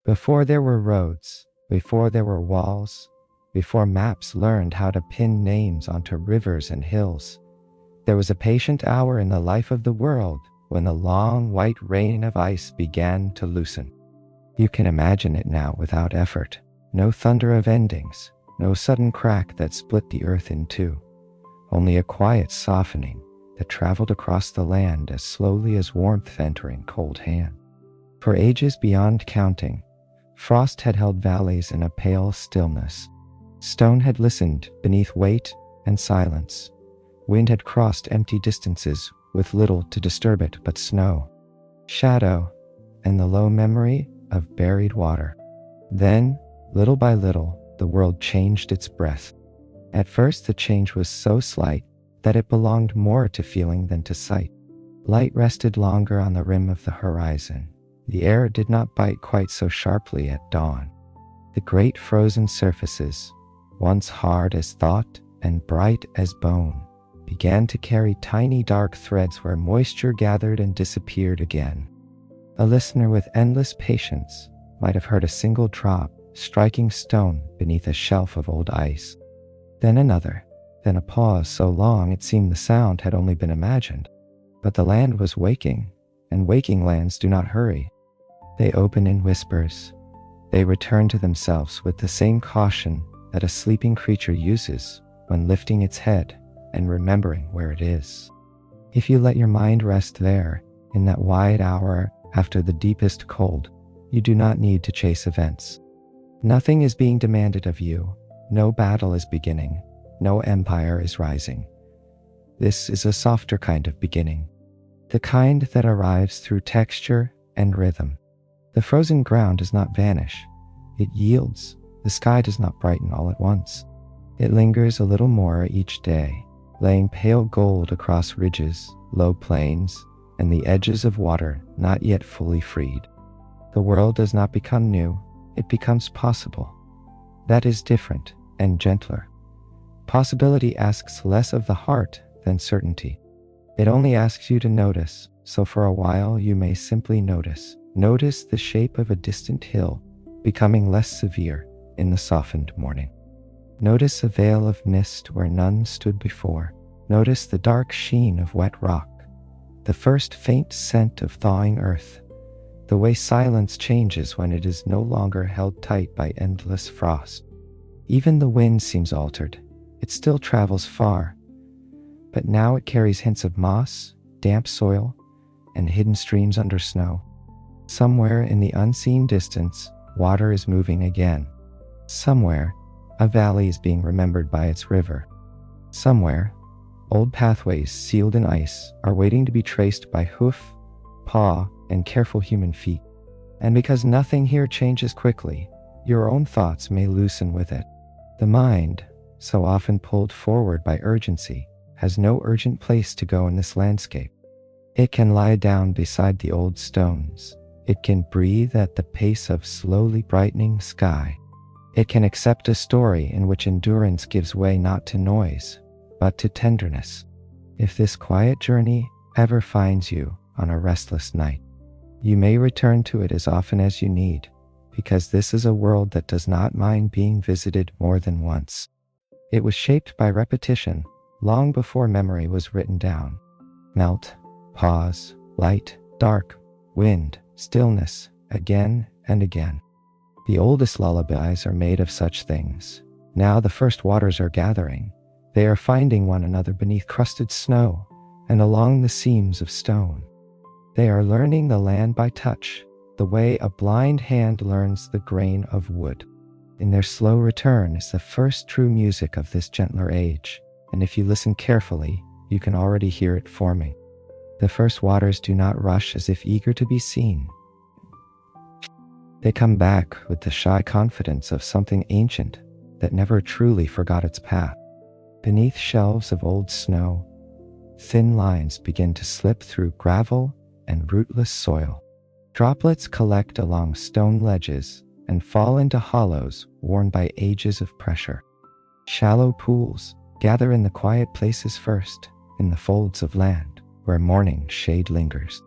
Before there were roads, before there were walls, before maps learned how to pin names onto rivers and hills, there was a patient hour in the life of the world when the long white rain of ice began to loosen. You can imagine it now without effort. No thunder of endings, no sudden crack that split the earth in two. Only a quiet softening that traveled across the land as slowly as warmth entering cold hand. For ages beyond counting, frost had held valleys in a pale stillness. Stone had listened beneath weight and silence. Wind had crossed empty distances with little to disturb it but snow, shadow, and the low memory of buried water. Then, little by little, the world changed its breath. At first the change was so slight that it belonged more to feeling than to sight. Light rested longer on the rim of the horizon. The air did not bite quite so sharply at dawn. The great frozen surfaces, once hard as thought and bright as bone, began to carry tiny dark threads where moisture gathered and disappeared again. A listener with endless patience might have heard a single drop striking stone beneath a shelf of old ice. Then another, then a pause so long it seemed the sound had only been imagined. But the land was waking, and waking lands do not hurry. They open in whispers. They return to themselves with the same caution that a sleeping creature uses when lifting its head and remembering where it is. If you let your mind rest there, in that wide hour after the deepest cold, you do not need to chase events. Nothing is being demanded of you. No battle is beginning. No empire is rising. This is a softer kind of beginning, the kind that arrives through texture and rhythm. The frozen ground does not vanish. It yields. The sky does not brighten all at once. It lingers a little more each day, laying pale gold across ridges, low plains, and the edges of water not yet fully freed. The world does not become new. It becomes possible. That is different and gentler. Possibility asks less of the heart than certainty. It only asks you to notice, so for a while you may simply notice. Notice the shape of a distant hill becoming less severe in the softened morning. Notice a veil of mist where none stood before. Notice the dark sheen of wet rock, the first faint scent of thawing earth, the way silence changes when it is no longer held tight by endless frost. Even the wind seems altered. It still travels far, but now it carries hints of moss, damp soil, and hidden streams under snow. Somewhere in the unseen distance, water is moving again. Somewhere, a valley is being remembered by its river. Somewhere, old pathways sealed in ice are waiting to be traced by hoof, paw, and careful human feet. And because nothing here changes quickly, your own thoughts may loosen with it. The mind, so often pulled forward by urgency, has no urgent place to go in this landscape. It can lie down beside the old stones. It can breathe at the pace of slowly brightening sky. It can accept a story in which endurance gives way not to noise, but to tenderness. If this quiet journey ever finds you on a restless night, you may return to it as often as you need, because this is a world that does not mind being visited more than once. It was shaped by repetition long before memory was written down. Melt, pause, light, dark, wind, stillness, again and again. The oldest lullabies are made of such things. Now the first waters are gathering. They are finding one another beneath crusted snow and along the seams of stone. They are learning the land by touch, the way a blind hand learns the grain of wood. In their slow return is the first true music of this gentler age, and if you listen carefully, you can already hear it forming. The first waters do not rush as if eager to be seen. They come back with the shy confidence of something ancient that never truly forgot its path. Beneath shelves of old snow, thin lines begin to slip through gravel and rootless soil. Droplets collect along stone ledges and fall into hollows worn by ages of pressure. Shallow pools gather in the quiet places first, in the folds of land where morning shade lingers.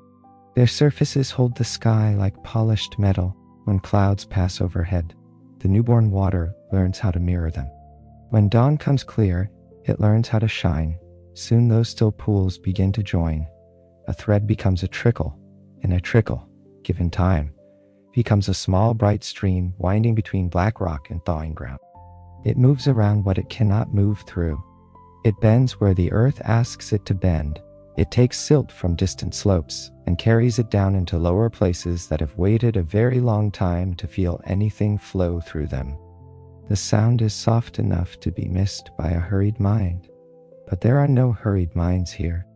Their surfaces hold the sky like polished metal When clouds pass overhead, the newborn water learns how to mirror them. When dawn comes clear, it learns how to shine. Soon those still pools begin to join. A thread becomes a trickle, and a trickle, given time, becomes a small bright stream winding between black rock and thawing ground. It moves around what it cannot move through. It bends where the earth asks it to bend. It takes silt from distant slopes and carries it down into lower places that have waited a very long time to feel anything flow through them. The sound is soft enough to be missed by a hurried mind, but there are no hurried minds here.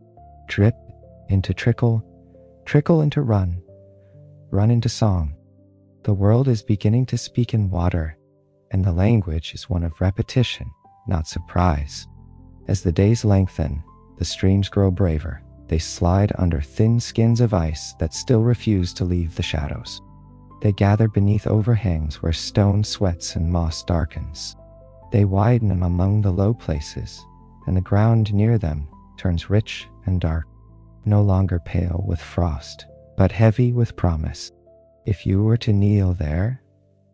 Drip into trickle, trickle into run, run into song. The world is beginning to speak in water, and the language is one of repetition, not surprise. As the days lengthen, the streams grow braver. They slide under thin skins of ice that still refuse to leave the shadows. They gather beneath overhangs where stone sweats and moss darkens. They widen among the low places, and the ground near them turns rich and dark, no longer pale with frost, but heavy with promise. If you were to kneel there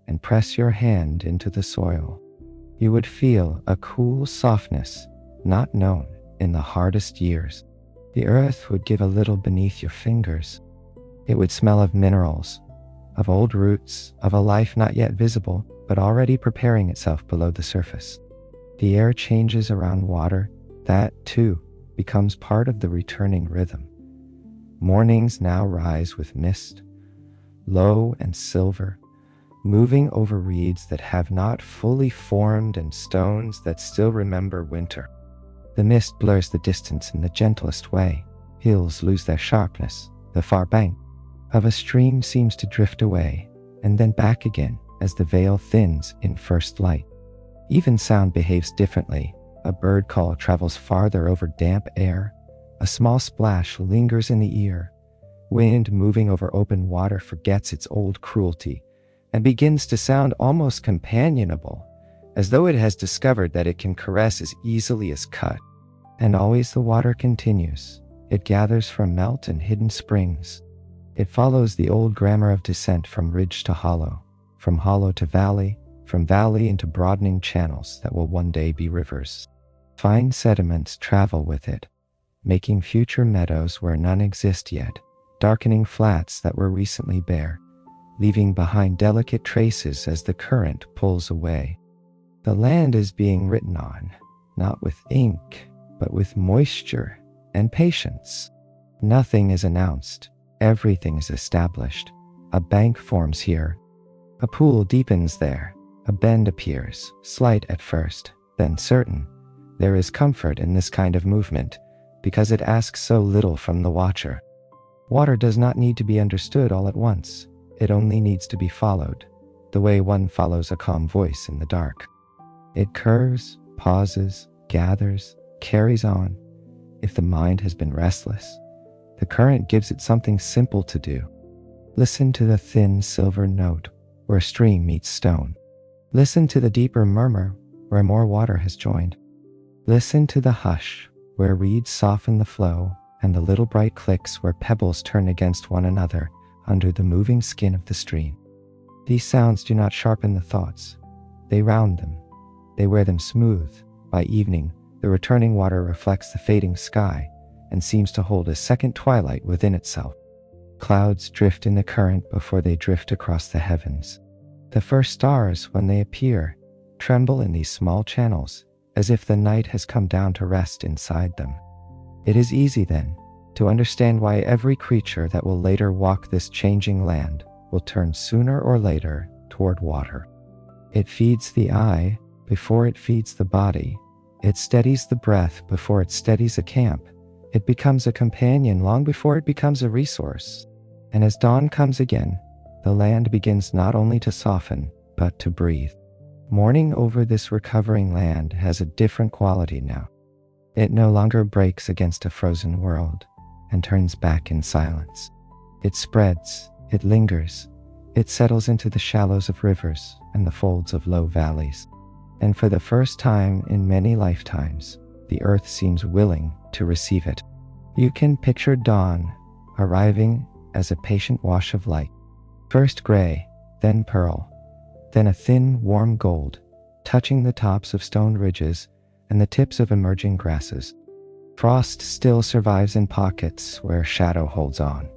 and press your hand into the soil, you would feel a cool softness not known in the hardest years. The earth would give a little beneath your fingers. It would smell of minerals, of old roots, of a life not yet visible, but already preparing itself below the surface. The air changes around water. That, too, becomes part of the returning rhythm. Mornings now rise with mist, low and silver, moving over reeds that have not fully formed and stones that still remember winter. The mist blurs the distance in the gentlest way. Hills lose their sharpness. The far bank of a stream seems to drift away, and then back again as the veil thins in first light. Even sound behaves differently. A bird call travels farther over damp air. A small splash lingers in the ear. Wind moving over open water forgets its old cruelty and begins to sound almost companionable, as though it has discovered that it can caress as easily as cut. And always the water continues. It gathers from melt and hidden springs. It follows the old grammar of descent from ridge to hollow, from hollow to valley, from valley into broadening channels that will one day be rivers. Fine sediments travel with it, making future meadows where none exist yet, darkening flats that were recently bare, leaving behind delicate traces as the current pulls away. The land is being written on, not with ink, but with moisture and patience. Nothing is announced. Everything is established. A bank forms here. A pool deepens there. A bend appears, slight at first, then certain. There is comfort in this kind of movement, because it asks so little from the watcher. Water does not need to be understood all at once. It only needs to be followed, the way one follows a calm voice in the dark. It curves, pauses, gathers, carries on. If the mind has been restless, the current gives it something simple to do. Listen to the thin silver note where a stream meets stone. Listen to the deeper murmur where more water has joined. Listen to the hush where reeds soften the flow and the little bright clicks where pebbles turn against one another under the moving skin of the stream. These sounds do not sharpen the thoughts. They round them. They wear them smooth. By evening, the returning water reflects the fading sky and seems to hold a second twilight within itself. Clouds drift in the current before they drift across the heavens. The first stars, when they appear, tremble in these small channels, as if the night has come down to rest inside them. It is easy, then, to understand why every creature that will later walk this changing land will turn sooner or later toward water. It feeds the eye before it feeds the body. It steadies the breath before it steadies a camp. It becomes a companion long before it becomes a resource. And as dawn comes again, the land begins not only to soften, but to breathe. Morning over this recovering land has a different quality now. It no longer breaks against a frozen world and turns back in silence. It spreads, it lingers, it settles into the shallows of rivers and the folds of low valleys. And for the first time in many lifetimes, the earth seems willing to receive it. You can picture dawn arriving as a patient wash of light. First gray, then pearl, then a thin, warm gold, touching the tops of stone ridges and the tips of emerging grasses. Frost still survives in pockets where shadow holds on,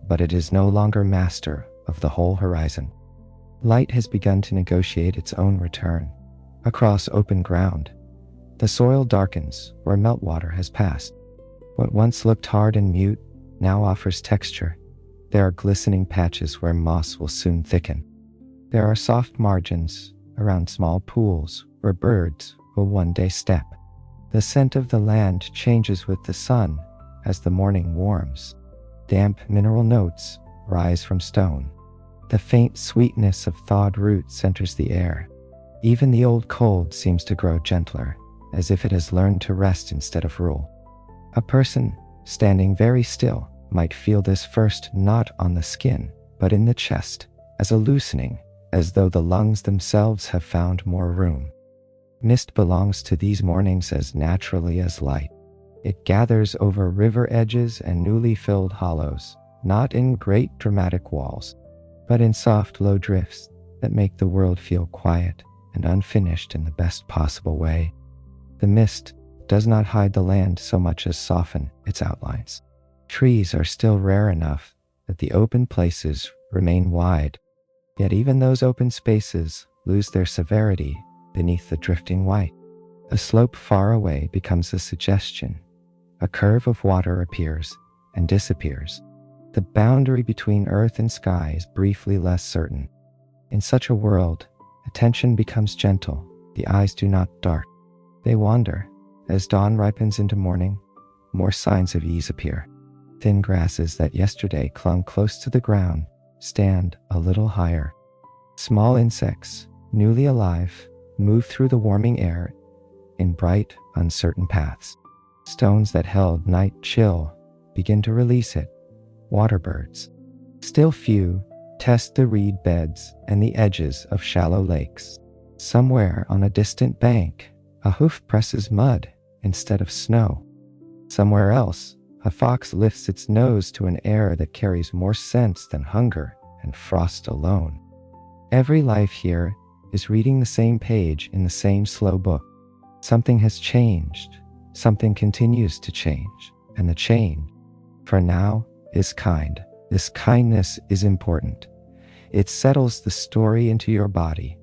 but it is no longer master of the whole horizon. Light has begun to negotiate its own return. Across open ground, the soil darkens where meltwater has passed. What once looked hard and mute now offers texture. There are glistening patches where moss will soon thicken. There are soft margins around small pools where birds will one day step. The scent of the land changes with the sun as the morning warms. Damp mineral notes rise from stone. The faint sweetness of thawed roots enters the air. Even the old cold seems to grow gentler, as if it has learned to rest instead of rule. A person standing very still might feel this first not on the skin, but in the chest, as a loosening, as though the lungs themselves have found more room. Mist belongs to these mornings as naturally as light. It gathers over river edges and newly filled hollows, not in great dramatic walls, but in soft low drifts that make the world feel quiet and unfinished in the best possible way. The mist does not hide the land so much as soften its outlines. Trees are still rare enough that the open places remain wide, yet even those open spaces lose their severity beneath the drifting white. A slope far away becomes a suggestion. A curve of water appears and disappears. The boundary between earth and sky is briefly less certain. In such a world, attention becomes gentle. The eyes do not dart. They wander. As dawn ripens into morning, more signs of ease appear. Thin grasses that yesterday clung close to the ground stand a little higher. Small insects, newly alive, move through the warming air in bright, uncertain paths. Stones that held night chill begin to release it. Waterbirds, still few, test the reed beds and the edges of shallow lakes. Somewhere on a distant bank, a hoof presses mud instead of snow. Somewhere else, a fox lifts its nose to an air that carries more scents than hunger and frost alone. Every life here is reading the same page in the same slow book. Something has changed. Something continues to change. And the change, for now, is kind. This kindness is important. It settles the story into your body.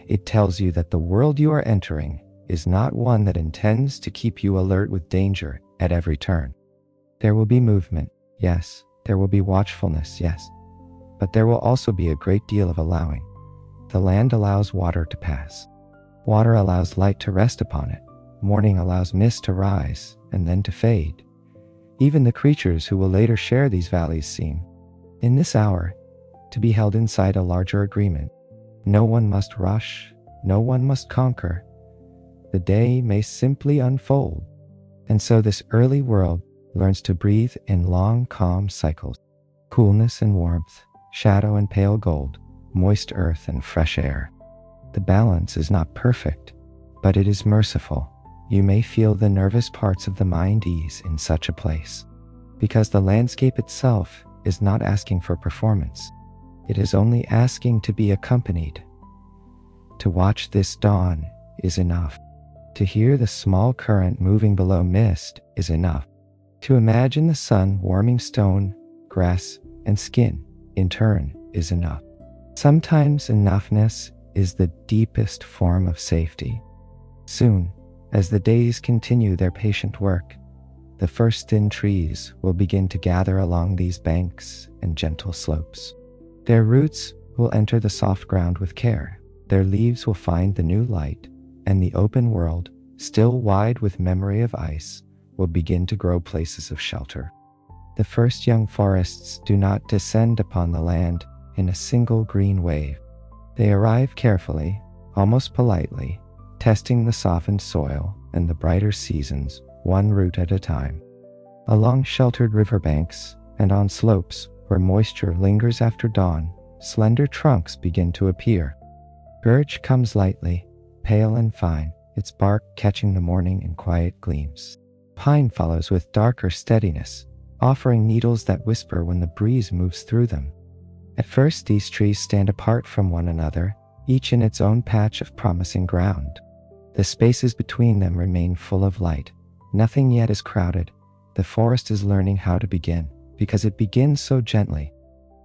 It tells you that the world you are entering is not one that intends to keep you alert with danger at every turn. There will be movement, yes. There will be watchfulness, yes. But there will also be a great deal of allowing. The land allows water to pass. Water allows light to rest upon it. Morning allows mist to rise and then to fade. Even the creatures who will later share these valleys seem, in this hour, to be held inside a larger agreement. No one must rush. No one must conquer. The day may simply unfold. And so this early world learns to breathe in long, calm cycles. Coolness and warmth, shadow and pale gold, moist earth and fresh air. The balance is not perfect, but it is merciful. You may feel the nervous parts of the mind ease in such a place, because the landscape itself is not asking for performance. It is only asking to be accompanied. To watch this dawn is enough. To hear the small current moving below mist is enough. To imagine the sun warming stone, grass, and skin, in turn, is enough. Sometimes enoughness is the deepest form of safety. Soon, as the days continue their patient work, the first thin trees will begin to gather along these banks and gentle slopes. Their roots will enter the soft ground with care. Their leaves will find the new light, and the open world, still wide with memory of ice, will begin to grow places of shelter. The first young forests do not descend upon the land in a single green wave. They arrive carefully, almost politely, testing the softened soil and the brighter seasons, one root at a time. Along sheltered riverbanks and on slopes where moisture lingers after dawn, slender trunks begin to appear. Birch comes lightly, pale and fine, its bark catching the morning in quiet gleams. Pine follows with darker steadiness, offering needles that whisper when the breeze moves through them. At first, these trees stand apart from one another, each in its own patch of promising ground. The spaces between them remain full of light. Nothing yet is crowded. The forest is learning how to begin, because it begins so gently.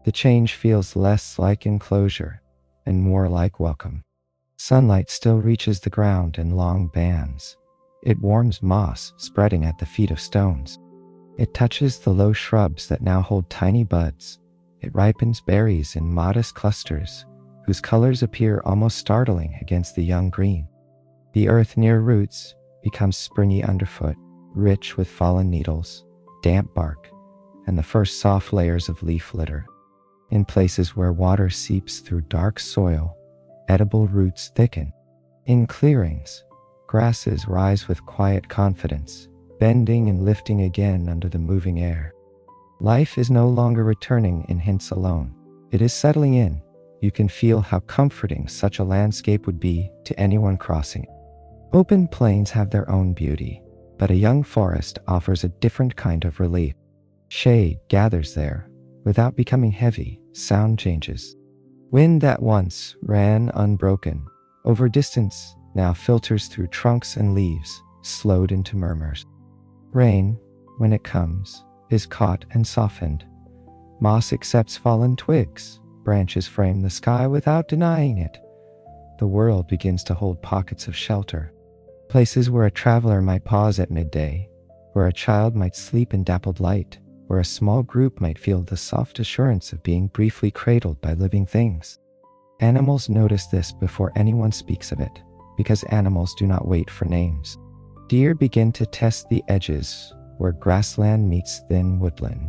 The change feels less like enclosure and more like welcome. Sunlight still reaches the ground in long bands. It warms moss spreading at the feet of stones. It touches the low shrubs that now hold tiny buds. It ripens berries in modest clusters, whose colors appear almost startling against the young green. The earth near roots becomes springy underfoot, rich with fallen needles, damp bark, and the first soft layers of leaf litter. In places where water seeps through dark soil, edible roots thicken. In clearings, grasses rise with quiet confidence, bending and lifting again under the moving air. Life is no longer returning in hints alone. It is settling in. You can feel how comforting such a landscape would be to anyone crossing it. Open plains have their own beauty, but a young forest offers a different kind of relief. Shade gathers there. Without becoming heavy, sound changes. Wind that once ran unbroken over distance now filters through trunks and leaves, slowed into murmurs. Rain, when it comes, is caught and softened. Moss accepts fallen twigs. Branches frame the sky without denying it. The world begins to hold pockets of shelter. Places where a traveler might pause at midday, where a child might sleep in dappled light, where a small group might feel the soft assurance of being briefly cradled by living things. Animals notice this before anyone speaks of it, because animals do not wait for names. Deer begin to test the edges where grassland meets thin woodland.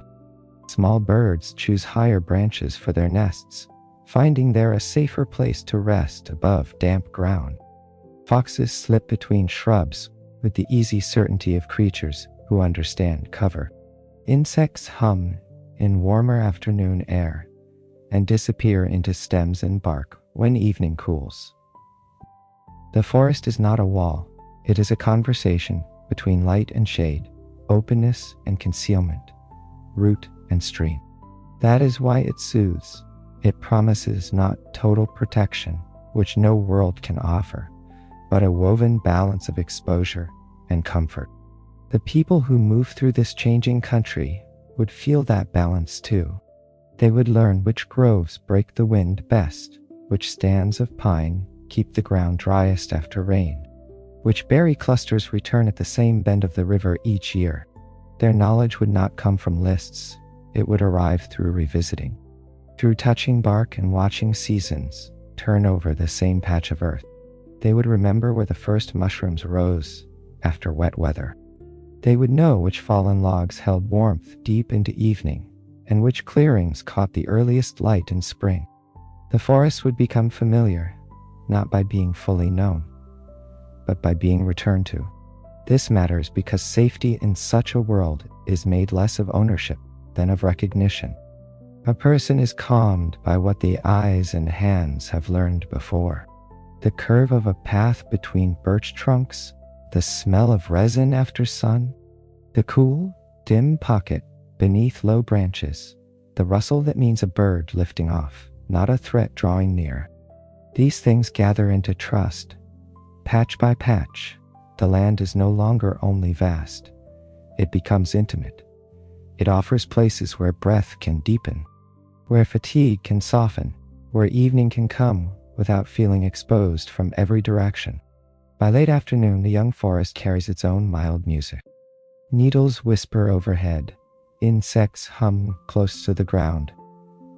Small birds choose higher branches for their nests, finding there a safer place to rest above damp ground. Foxes slip between shrubs with the easy certainty of creatures who understand cover. Insects hum in warmer afternoon air and disappear into stems and bark when evening cools. The forest is not a wall. It is a conversation between light and shade, openness and concealment, root and stream. That is why it soothes. It promises not total protection, which no world can offer, but a woven balance of exposure and comfort. The people who move through this changing country would feel that balance too. They would learn which groves break the wind best, which stands of pine keep the ground driest after rain, which berry clusters return at the same bend of the river each year. Their knowledge would not come from lists. It would arrive through revisiting, through touching bark and watching seasons turn over the same patch of earth. They would remember where the first mushrooms rose after wet weather. They would know which fallen logs held warmth deep into evening, and which clearings caught the earliest light in spring. The forest would become familiar, not by being fully known, but by being returned to. This matters because safety in such a world is made less of ownership than of recognition. A person is calmed by what the eyes and hands have learned before. The curve of a path between birch trunks, the smell of resin after sun, the cool, dim pocket beneath low branches, the rustle that means a bird lifting off, not a threat drawing near. These things gather into trust. Patch by patch, the land is no longer only vast. It becomes intimate. It offers places where breath can deepen, where fatigue can soften, where evening can come without feeling exposed from every direction. By late afternoon, the young forest carries its own mild music. Needles whisper overhead. Insects hum close to the ground.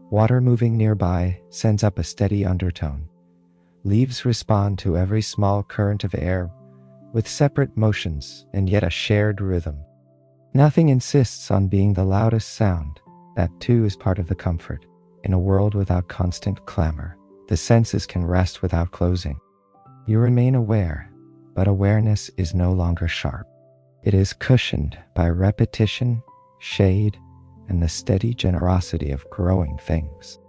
Water moving nearby sends up a steady undertone. Leaves respond to every small current of air with separate motions and yet a shared rhythm. Nothing insists on being the loudest sound. That too is part of the comfort. In a world without constant clamor, the senses can rest without closing. You remain aware, but awareness is no longer sharp. It is cushioned by repetition, shade, and the steady generosity of growing things.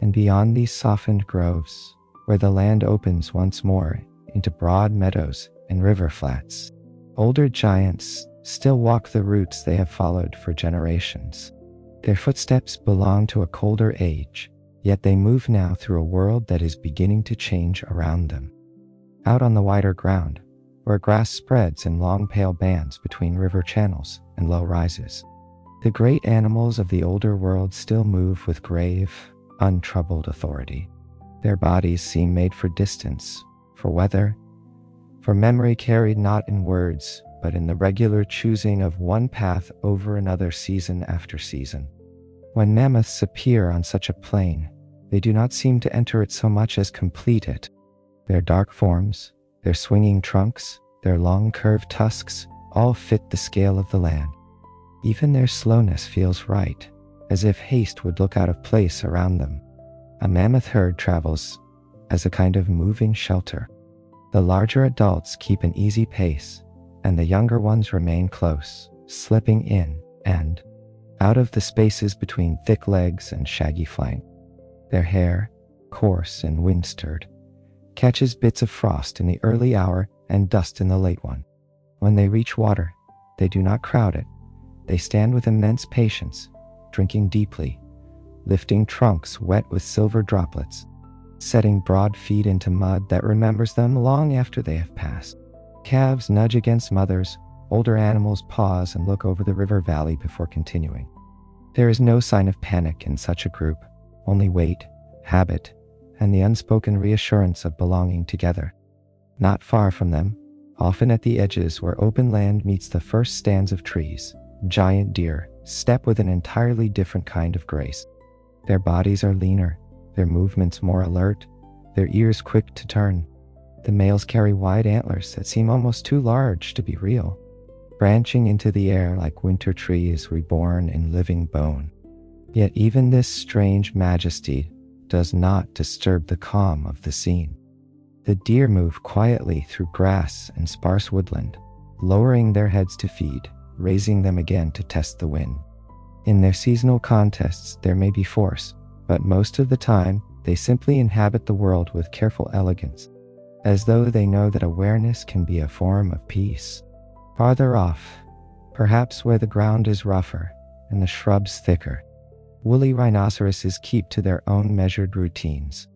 And beyond these softened groves, where the land opens once more into broad meadows and river flats, older giants still walk the routes they have followed for generations. Their footsteps belong to a colder age, Yet they move now through a world that is beginning to change around them. Out on the wider ground, where grass spreads in long pale bands between river channels and low rises, the great animals of the older world still move with grave, untroubled authority. Their bodies seem made for distance, for weather, for memory carried not in words, but in the regular choosing of one path over another season after season. When mammoths appear on such a plain, they do not seem to enter it so much as complete it. Their dark forms, their swinging trunks, their long curved tusks, all fit the scale of the land. Even their slowness feels right, as if haste would look out of place around them. A mammoth herd travels as a kind of moving shelter. The larger adults keep an easy pace, and the younger ones remain close, slipping in and out of the spaces between thick legs and shaggy flank. Their hair, coarse and wind-stirred, catches bits of frost in the early hour and dust in the late one. When they reach water, they do not crowd it. They stand with immense patience, drinking deeply, lifting trunks wet with silver droplets, setting broad feet into mud that remembers them long after they have passed. Calves nudge against mothers. Older animals pause and look over the river valley before continuing. There is no sign of panic in such a group, only weight, habit, and the unspoken reassurance of belonging together. Not far from them, often at the edges where open land meets the first stands of trees, giant deer step with an entirely different kind of grace. Their bodies are leaner, their movements more alert, their ears quick to turn. The males carry wide antlers that seem almost too large to be real, branching into the air like winter trees reborn in living bone. Yet even this strange majesty does not disturb the calm of the scene. The deer move quietly through grass and sparse woodland, lowering their heads to feed, raising them again to test the wind. In their seasonal contests there may be force, but most of the time they simply inhabit the world with careful elegance, as though they know that awareness can be a form of peace. Farther off, perhaps where the ground is rougher and the shrubs thicker, woolly rhinoceroses keep to their own measured routines.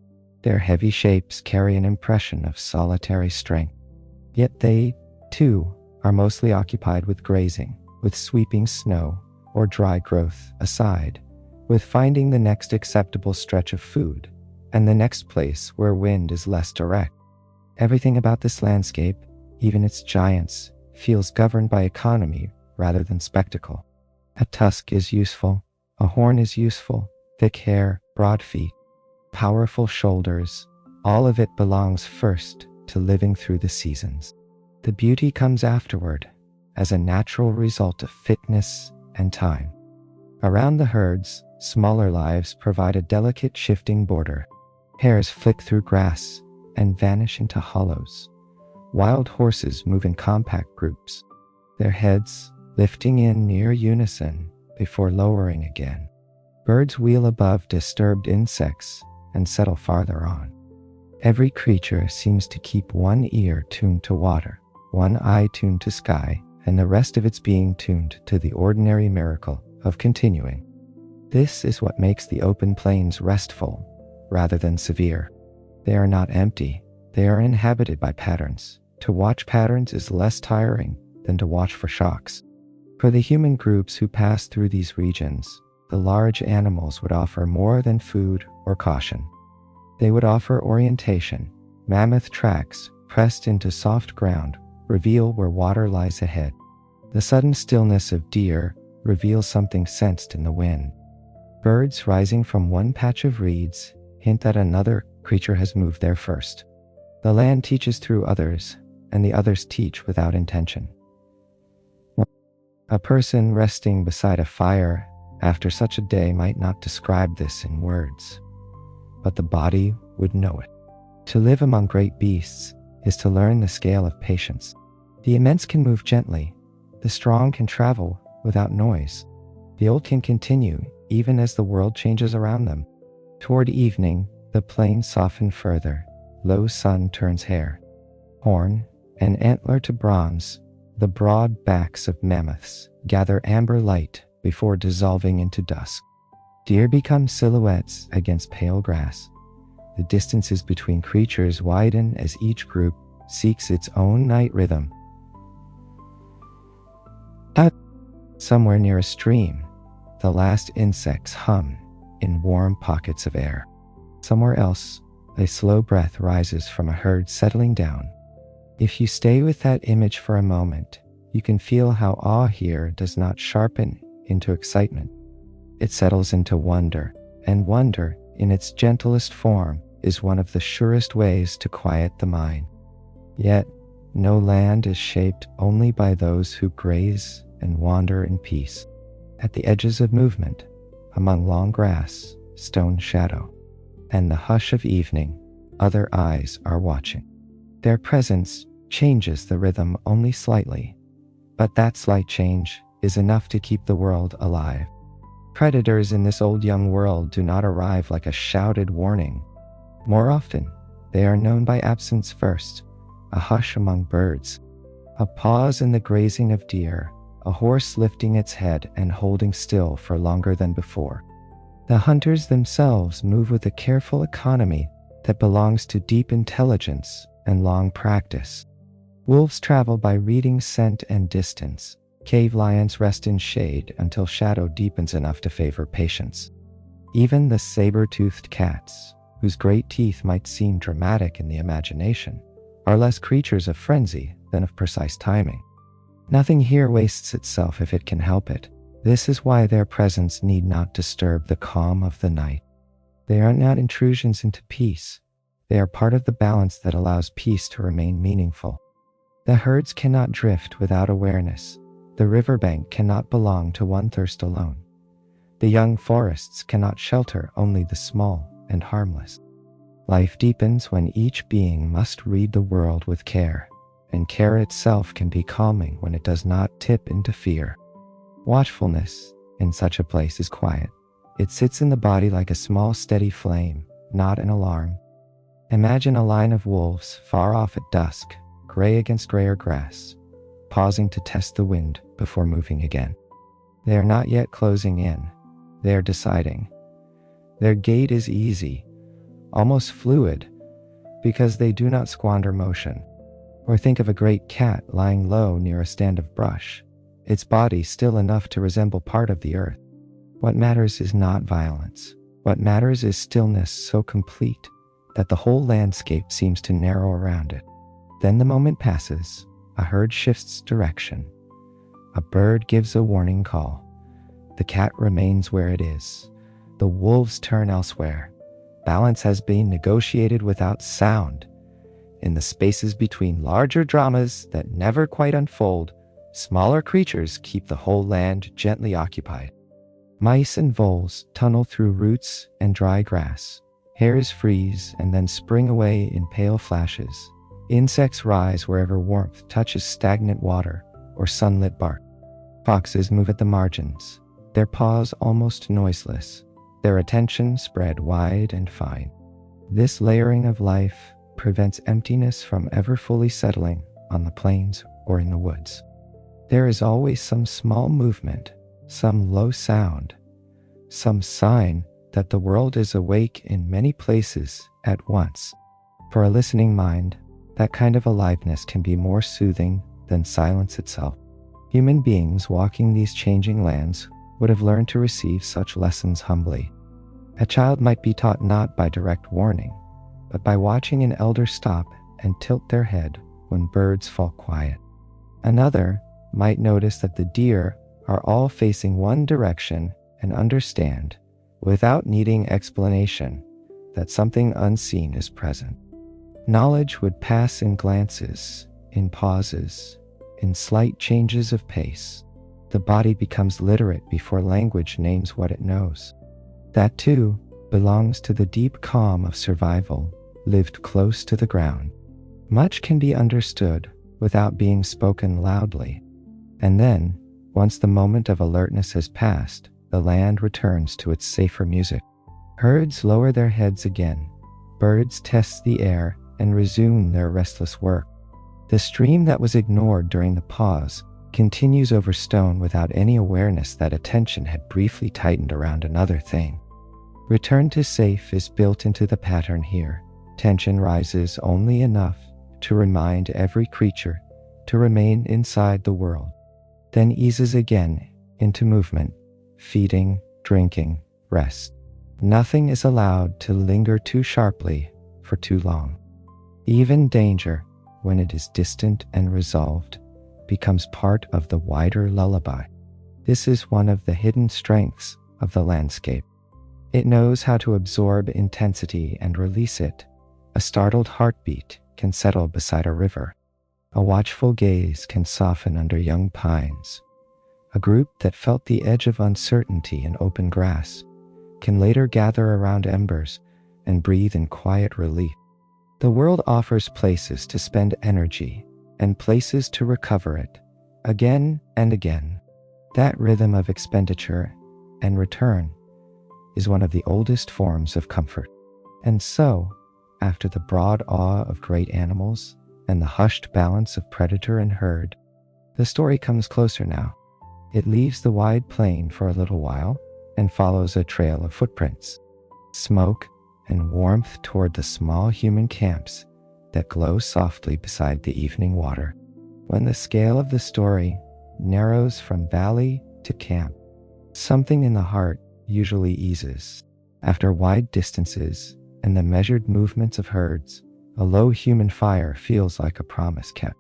Their heavy shapes carry an impression of solitary strength. Yet they, too, are mostly occupied with grazing, with sweeping snow or dry growth aside, with finding the next acceptable stretch of food and the next place where wind is less direct. Everything about this landscape, even its giants, feels governed by economy rather than spectacle. A tusk is useful, a horn is useful, thick hair, broad feet, powerful shoulders, all of it belongs first to living through the seasons. The beauty comes afterward, as a natural result of fitness and time. Around the herds, smaller lives provide a delicate shifting border. Hares flick through grass and vanish into hollows. Wild horses move in compact groups, their heads lifting in near unison before lowering again. Birds wheel above disturbed insects and settle farther on. Every creature seems to keep one ear tuned to water, one eye tuned to sky, and the rest of its being tuned to the ordinary miracle of continuing. This is what makes the open plains restful rather than severe. They are not empty, they are inhabited by patterns. To watch patterns is less tiring than to watch for shocks. For the human groups who pass through these regions, the large animals would offer more than food or caution. They would offer orientation. Mammoth tracks, pressed into soft ground, reveal where water lies ahead. The sudden stillness of deer reveals something sensed in the wind. Birds rising from one patch of reeds hint that another creature has moved there first. The land teaches through others, and the others teach without intention. A person resting beside a fire after such a day might not describe this in words, but the body would know it. To live among great beasts is to learn the scale of patience. The immense can move gently, the strong can travel without noise. The old can continue even as the world changes around them. Toward evening, the plains soften further, low sun turns hair, horn, and antler to bronze. The broad backs of mammoths gather amber light before dissolving into dusk. Deer become silhouettes against pale grass. The distances between creatures widen as each group seeks its own night rhythm. Out somewhere near a stream, the last insects hum in warm pockets of air. Somewhere else, a slow breath rises from a herd settling down. If you stay with that image for a moment, you can feel how awe here does not sharpen into excitement. It settles into wonder, and wonder, in its gentlest form, is one of the surest ways to quiet the mind. Yet, no land is shaped only by those who graze and wander in peace. At the edges of movement, among long grass, stone shadow, and the hush of evening, other eyes are watching. Their presence changes the rhythm only slightly, but that slight change is enough to keep the world alive. Predators in this old young world do not arrive like a shouted warning. More often, they are known by absence first, a hush among birds, a pause in the grazing of deer, a horse lifting its head and holding still for longer than before. The hunters themselves move with a careful economy that belongs to deep intelligence and long practice. Wolves travel by reading scent and distance. Cave lions rest in shade until shadow deepens enough to favor patience. Even the saber-toothed cats, whose great teeth might seem dramatic in the imagination, are less creatures of frenzy than of precise timing. Nothing here wastes itself if it can help it. This is why their presence need not disturb the calm of the night. They are not intrusions into peace. They are part of the balance that allows peace to remain meaningful. The herds cannot drift without awareness. The riverbank cannot belong to one thirst alone. The young forests cannot shelter only the small and harmless. Life deepens when each being must read the world with care, and care itself can be calming when it does not tip into fear. Watchfulness in such a place is quiet. It sits in the body like a small steady flame, not an alarm. Imagine a line of wolves far off at dusk, gray against grayer grass, pausing to test the wind before moving again. They are not yet closing in. They are deciding. Their gait is easy, almost fluid, because they do not squander motion. Or think of a great cat lying low near a stand of brush, its body still enough to resemble part of the earth. What matters is not violence. What matters is stillness so complete that the whole landscape seems to narrow around it. Then the moment passes, a herd shifts direction. A bird gives a warning call. The cat remains where it is. The wolves turn elsewhere. Balance has been negotiated without sound. In the spaces between larger dramas that never quite unfold, smaller creatures keep the whole land gently occupied. Mice and voles tunnel through roots and dry grass. Hares freeze and then spring away in pale flashes. Insects rise wherever warmth touches stagnant water or sunlit bark. Foxes move at the margins, their paws almost noiseless, their attention spread wide and fine. This layering of life prevents emptiness from ever fully settling on the plains or in the woods. There is always some small movement, some low sound, some sign that the world is awake in many places at once. For a listening mind, that kind of aliveness can be more soothing than silence itself. Human beings walking these changing lands would have learned to receive such lessons humbly. A child might be taught not by direct warning, but by watching an elder stop and tilt their head when birds fall quiet. Another might notice that the deer are all facing one direction and understand, without needing explanation, that something unseen is present. Knowledge would pass in glances, in pauses, in slight changes of pace. The body becomes literate before language names what it knows. That too belongs to the deep calm of survival, lived close to the ground. Much can be understood without being spoken loudly. And then, once the moment of alertness has passed, the land returns to its safer music. Herds lower their heads again. Birds test the air and resume their restless work. The stream that was ignored during the pause continues over stone without any awareness that attention had briefly tightened around another thing. Return to safe is built into the pattern here. Tension rises only enough to remind every creature to remain inside the world, then eases again into movement, feeding, drinking, rest. Nothing is allowed to linger too sharply for too long. Even danger, when it is distant and resolved, becomes part of the wider lullaby. This is one of the hidden strengths of the landscape. It knows how to absorb intensity and release it. A startled heartbeat can settle beside a river. A watchful gaze can soften under young pines. A group that felt the edge of uncertainty in open grass can later gather around embers and breathe in quiet relief. The world offers places to spend energy and places to recover it, again and again. That rhythm of expenditure and return is one of the oldest forms of comfort. And so, after the broad awe of great animals and the hushed balance of predator and herd, the story comes closer now. It leaves the wide plain for a little while and follows a trail of footprints, smoke, and warmth toward the small human camps that glow softly beside the evening water. When the scale of the story narrows from valley to camp, something in the heart usually eases. After wide distances and the measured movements of herds, a low human fire feels like a promise kept.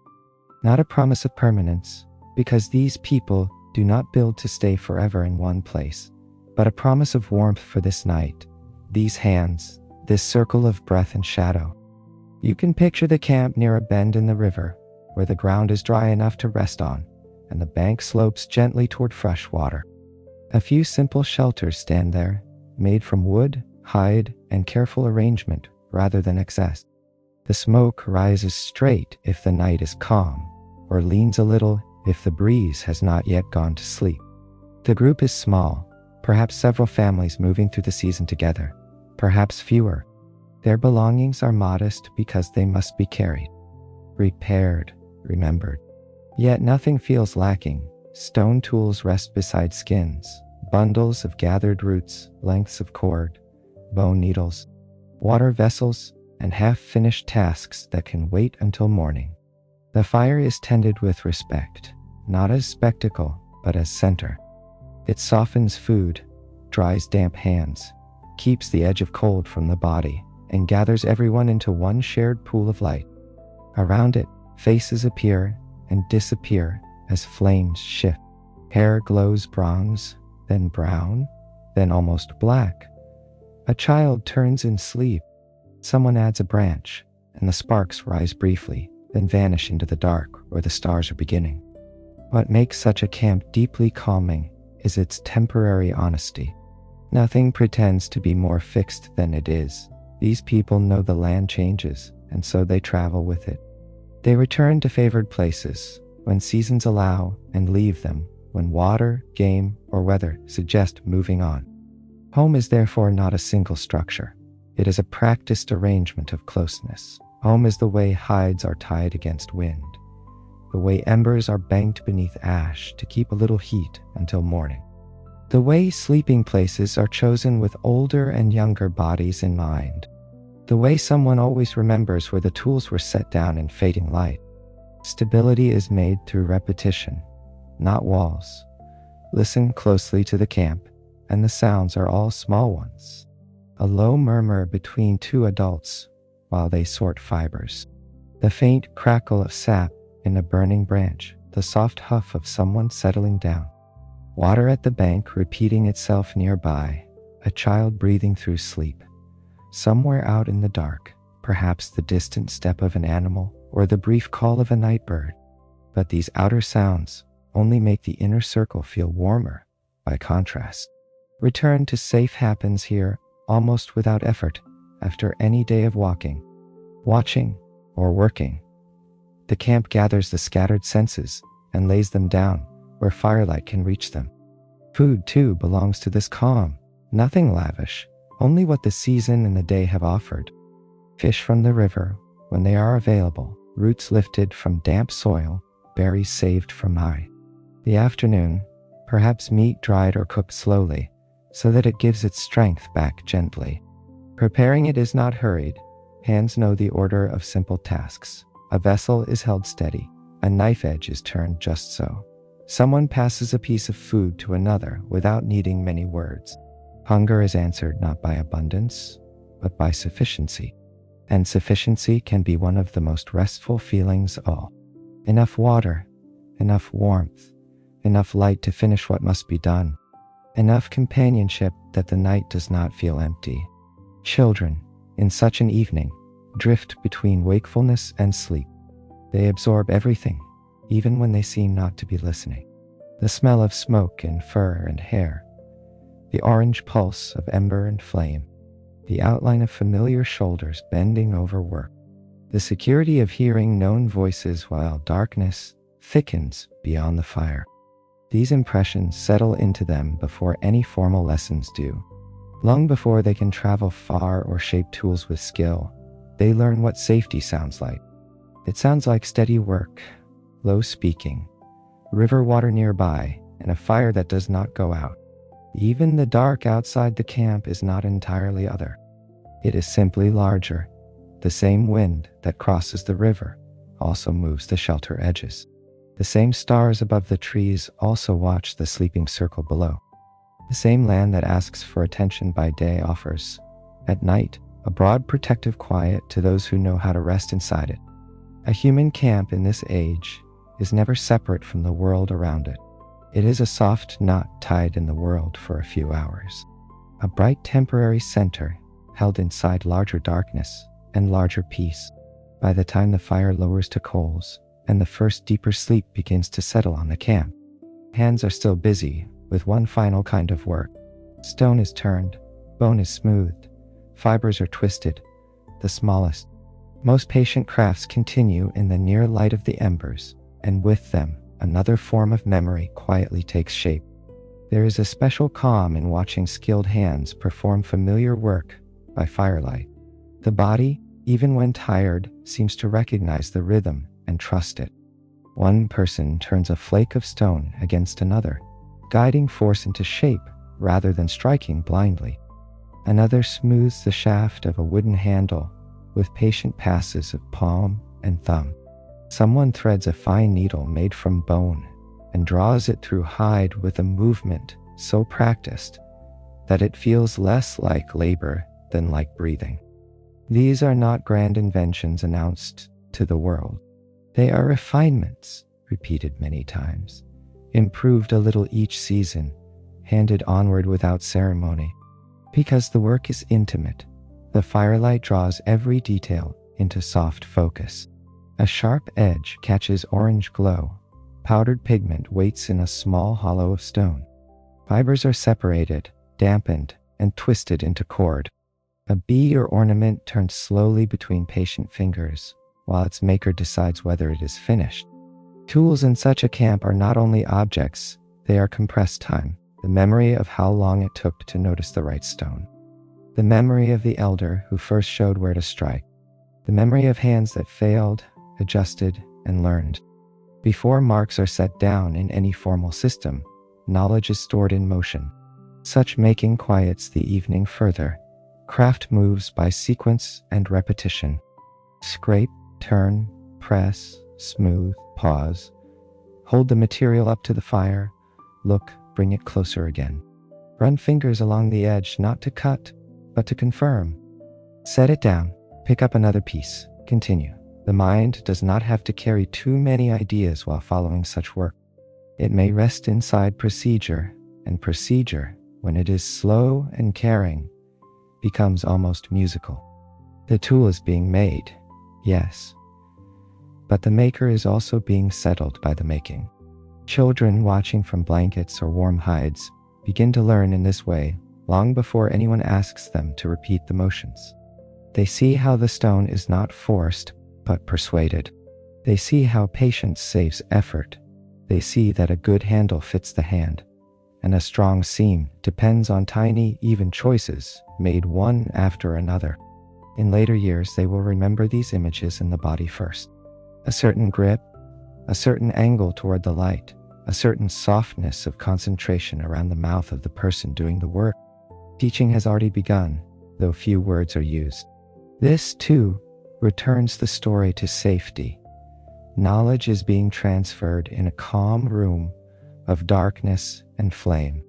Not a promise of permanence, because these people do not build to stay forever in one place, but a promise of warmth for this night, these hands, this circle of breath and shadow. You can picture the camp near a bend in the river, where the ground is dry enough to rest on, and the bank slopes gently toward fresh water. A few simple shelters stand there, made from wood, hide, and careful arrangement rather than excess. The smoke rises straight if the night is calm, or leans a little if the breeze has not yet gone to sleep. The group is small, perhaps several families moving through the season together, perhaps fewer. Their belongings are modest because they must be carried, repaired, remembered. Yet nothing feels lacking. Stone tools rest beside skins, bundles of gathered roots, lengths of cord, bone needles, water vessels, and half-finished tasks that can wait until morning. The fire is tended with respect, not as spectacle, but as center. It softens food, dries damp hands, keeps the edge of cold from the body, and gathers everyone into one shared pool of light. Around it, faces appear and disappear as flames shift. Hair glows bronze, then brown, then almost black. A child turns in sleep. Someone adds a branch, and the sparks rise briefly, then vanish into the dark where the stars are beginning. What makes such a camp deeply calming is its temporary honesty. Nothing pretends to be more fixed than it is. These people know the land changes, and so they travel with it. They return to favored places when seasons allow and leave them when water, game, or weather suggest moving on. Home is therefore not a single structure. It is a practiced arrangement of closeness. Home is the way hides are tied against wind, the way embers are banked beneath ash to keep a little heat until morning, the way sleeping places are chosen with older and younger bodies in mind, the way someone always remembers where the tools were set down in fading light. Stability is made through repetition, not walls. Listen closely to the camp, and the sounds are all small ones. A low murmur between two adults while they sort fibers. The faint crackle of sap in a burning branch, the soft huff of someone settling down. Water at the bank repeating itself nearby, a child breathing through sleep. Somewhere out in the dark, perhaps the distant step of an animal or the brief call of a night bird. But these outer sounds only make the inner circle feel warmer by contrast. Return to safe happens here almost without effort after any day of walking, watching, or working. The camp gathers the scattered senses and lays them down where firelight can reach them. Food, too, belongs to this calm. Nothing lavish, only what the season and the day have offered. Fish from the river, when they are available, roots lifted from damp soil, berries saved from eye. The afternoon, perhaps meat dried or cooked slowly, so that it gives its strength back gently. Preparing it is not hurried. Hands know the order of simple tasks. A vessel is held steady. A knife edge is turned just so. Someone passes a piece of food to another without needing many words. Hunger is answered not by abundance, but by sufficiency. And sufficiency can be one of the most restful feelings of all. Enough water, enough warmth, enough light to finish what must be done, enough companionship that the night does not feel empty. Children, in such an evening, drift between wakefulness and sleep. They absorb everything, even when they seem not to be listening. The smell of smoke in fur and hair, the orange pulse of ember and flame, the outline of familiar shoulders bending over work, the security of hearing known voices while darkness thickens beyond the fire. These impressions settle into them before any formal lessons do. Long before they can travel far or shape tools with skill, they learn what safety sounds like. It sounds like steady work, low speaking, river water nearby, and a fire that does not go out. Even the dark outside the camp is not entirely other. It is simply larger. The same wind that crosses the river also moves the shelter edges. The same stars above the trees also watch the sleeping circle below. The same land that asks for attention by day offers, at night, a broad protective quiet to those who know how to rest inside it. A human camp in this age is never separate from the world around it. It is a soft knot tied in the world for a few hours. A bright temporary center held inside larger darkness and larger peace. By the time the fire lowers to coals and the first deeper sleep begins to settle on the camp, hands are still busy with one final kind of work. Stone is turned, bone is smoothed, fibers are twisted, the smallest, most patient crafts continue in the near light of the embers, and with them, another form of memory quietly takes shape. There is a special calm in watching skilled hands perform familiar work by firelight. The body, even when tired, seems to recognize the rhythm and trust it. One person turns a flake of stone against another, guiding force into shape rather than striking blindly. Another smooths the shaft of a wooden handle with patient passes of palm and thumb. Someone threads a fine needle made from bone and draws it through hide with a movement so practiced that it feels less like labor than like breathing. These are not grand inventions announced to the world. They are refinements, repeated many times, improved a little each season, handed onward without ceremony. Because the work is intimate, the firelight draws every detail into soft focus. A sharp edge catches orange glow. Powdered pigment waits in a small hollow of stone. Fibers are separated, dampened, and twisted into cord. A bee or ornament turns slowly between patient fingers, while its maker decides whether it is finished. Tools in such a camp are not only objects, they are compressed time, the memory of how long it took to notice the right stone. The memory of the elder who first showed where to strike. The memory of hands that failed, adjusted, and learned. Before marks are set down in any formal system, knowledge is stored in motion. Such making quiets the evening further. Craft moves by sequence and repetition. Scrape, turn, press, smooth, pause. Hold the material up to the fire. Look, bring it closer again. Run fingers along the edge not to cut, but to confirm. Set it down, pick up another piece, continue. The mind does not have to carry too many ideas while following such work. It may rest inside procedure, and procedure, when it is slow and caring, becomes almost musical. The tool is being made, yes, but the maker is also being settled by the making. Children watching from blankets or warm hides begin to learn in this way long before anyone asks them to repeat the motions. They see how the stone is not forced, but persuaded. They see how patience saves effort. They see that a good handle fits the hand, and a strong seam depends on tiny, even choices made one after another. In later years, they will remember these images in the body first. A certain grip, a certain angle toward the light, a certain softness of concentration around the mouth of the person doing the work. Teaching has already begun, though few words are used. This, too, returns the story to safety. Knowledge is being transferred in a calm room of darkness and flame.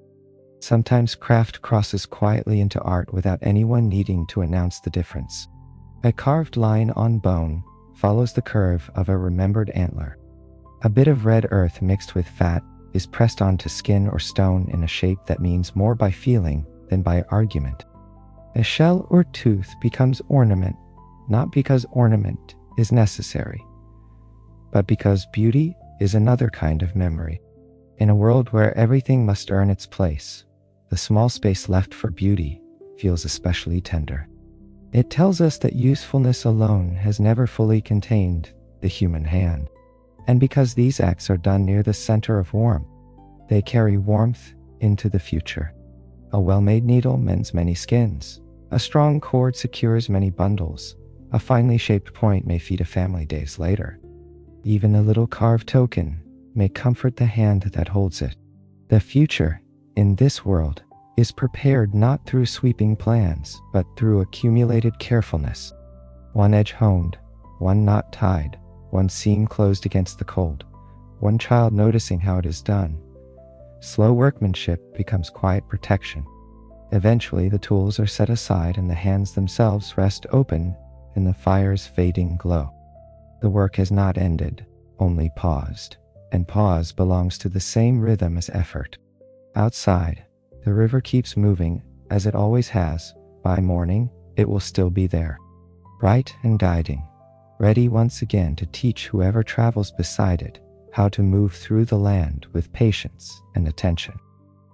Sometimes craft crosses quietly into art without anyone needing to announce the difference. A carved line on bone follows the curve of a remembered antler. A bit of red earth mixed with fat is pressed onto skin or stone in a shape that means more by feeling than by argument. A shell or tooth becomes ornament, not because ornament is necessary, but because beauty is another kind of memory. In a world where everything must earn its place, the small space left for beauty feels especially tender. It tells us that usefulness alone has never fully contained the human hand. And because these acts are done near the center of warmth, they carry warmth into the future. A well-made needle mends many skins. A strong cord secures many bundles. A finely shaped point may feed a family days later. Even a little carved token may comfort the hand that holds it. The future, in this world, is prepared not through sweeping plans, but through accumulated carefulness. One edge honed, one knot tied, one seam closed against the cold, one child noticing how it is done. Slow workmanship becomes quiet protection. Eventually, the tools are set aside and the hands themselves rest open in the fire's fading glow. The work has not ended, only paused, and pause belongs to the same rhythm as effort. Outside, the river keeps moving, as it always has. By morning, it will still be there, bright and guiding, ready once again to teach whoever travels beside it how to move through the land with patience and attention.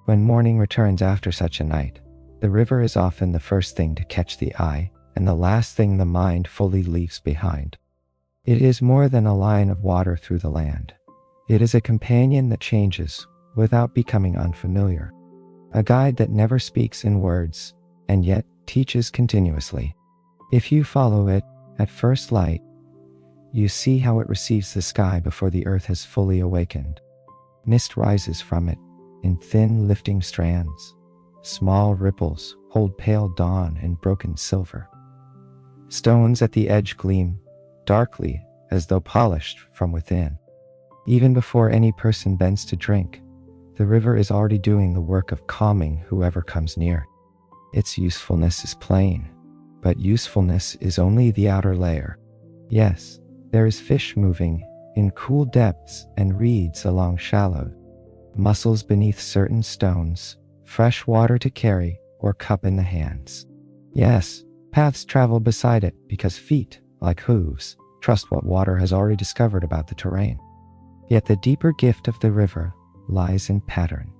When morning returns after such a night, the river is often the first thing to catch the eye and the last thing the mind fully leaves behind. It is more than a line of water through the land. It is a companion that changes without becoming unfamiliar, a guide that never speaks in words and yet teaches continuously. If you follow it at first light, you see how it receives the sky before the earth has fully awakened. Mist rises from it in thin lifting strands. Small ripples hold pale dawn in broken silver. Stones at the edge gleam darkly as though polished from within. Even before any person bends to drink, the river is already doing the work of calming whoever comes near. Its usefulness is plain, but usefulness is only the outer layer. Yes, there is fish moving in cool depths and reeds along shallows, mussels beneath certain stones, fresh water to carry or cup in the hands. Yes, paths travel beside it because feet, like hooves, trust what water has already discovered about the terrain. Yet the deeper gift of the river lies in pattern.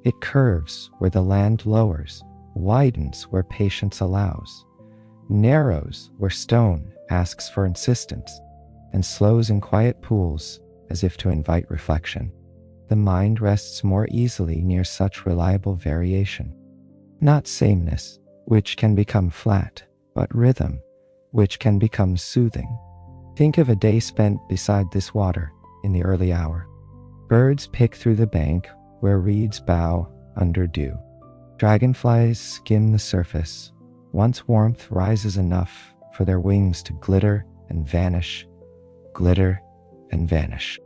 It curves where the land lowers, widens where patience allows, narrows where stone asks for insistence, and slows in quiet pools as if to invite reflection. The mind rests more easily near such reliable variation. Not sameness, which can become flat, but rhythm, which can become soothing. Think of a day spent beside this water in the early hour. Birds pick through the bank where reeds bow under dew. Dragonflies skim the surface. Once warmth rises enough for their wings to glitter and vanish, glitter and vanish.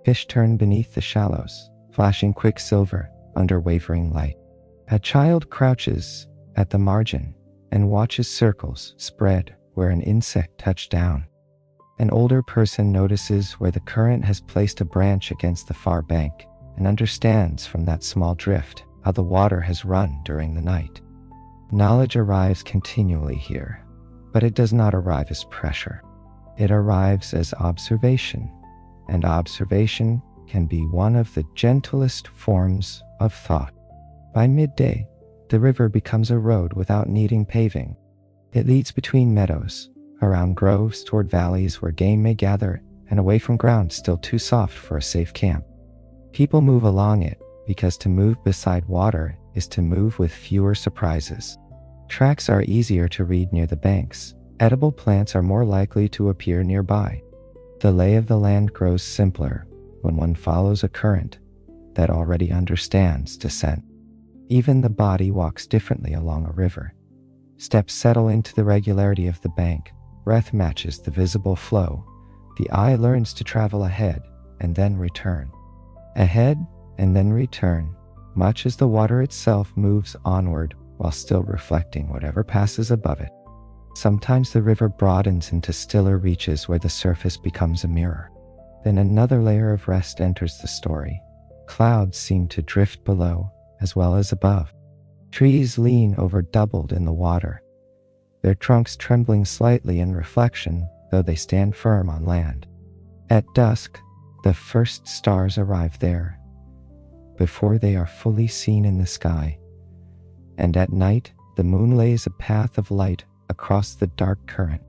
Fish turn beneath the shallows, flashing quicksilver under wavering light. A child crouches at the margin and watches circles spread where an insect touched down. An older person notices where the current has placed a branch against the far bank and understands from that small drift how the water has run during the night. Knowledge arrives continually here, but it does not arrive as pressure. It arrives as observation, and observation can be one of the gentlest forms of thought. By midday, the river becomes a road without needing paving. It leads between meadows, around groves toward valleys where game may gather, and away from ground still too soft for a safe camp. People move along it because to move beside water is to move with fewer surprises. Tracks are easier to read near the banks. Edible plants are more likely to appear nearby. The lay of the land grows simpler, when one follows a current that already understands descent. Even the body walks differently along a river. Steps settle into the regularity of the bank, breath matches the visible flow, the eye learns to travel ahead and then return. Ahead and then return, much as the water itself moves onward while still reflecting whatever passes above it. Sometimes the river broadens into stiller reaches where the surface becomes a mirror. Then another layer of rest enters the story. Clouds seem to drift below as well as above. Trees lean over doubled in the water, their trunks trembling slightly in reflection, though they stand firm on land. At dusk, the first stars arrive there, before they are fully seen in the sky. And at night, the moon lays a path of light across the dark current,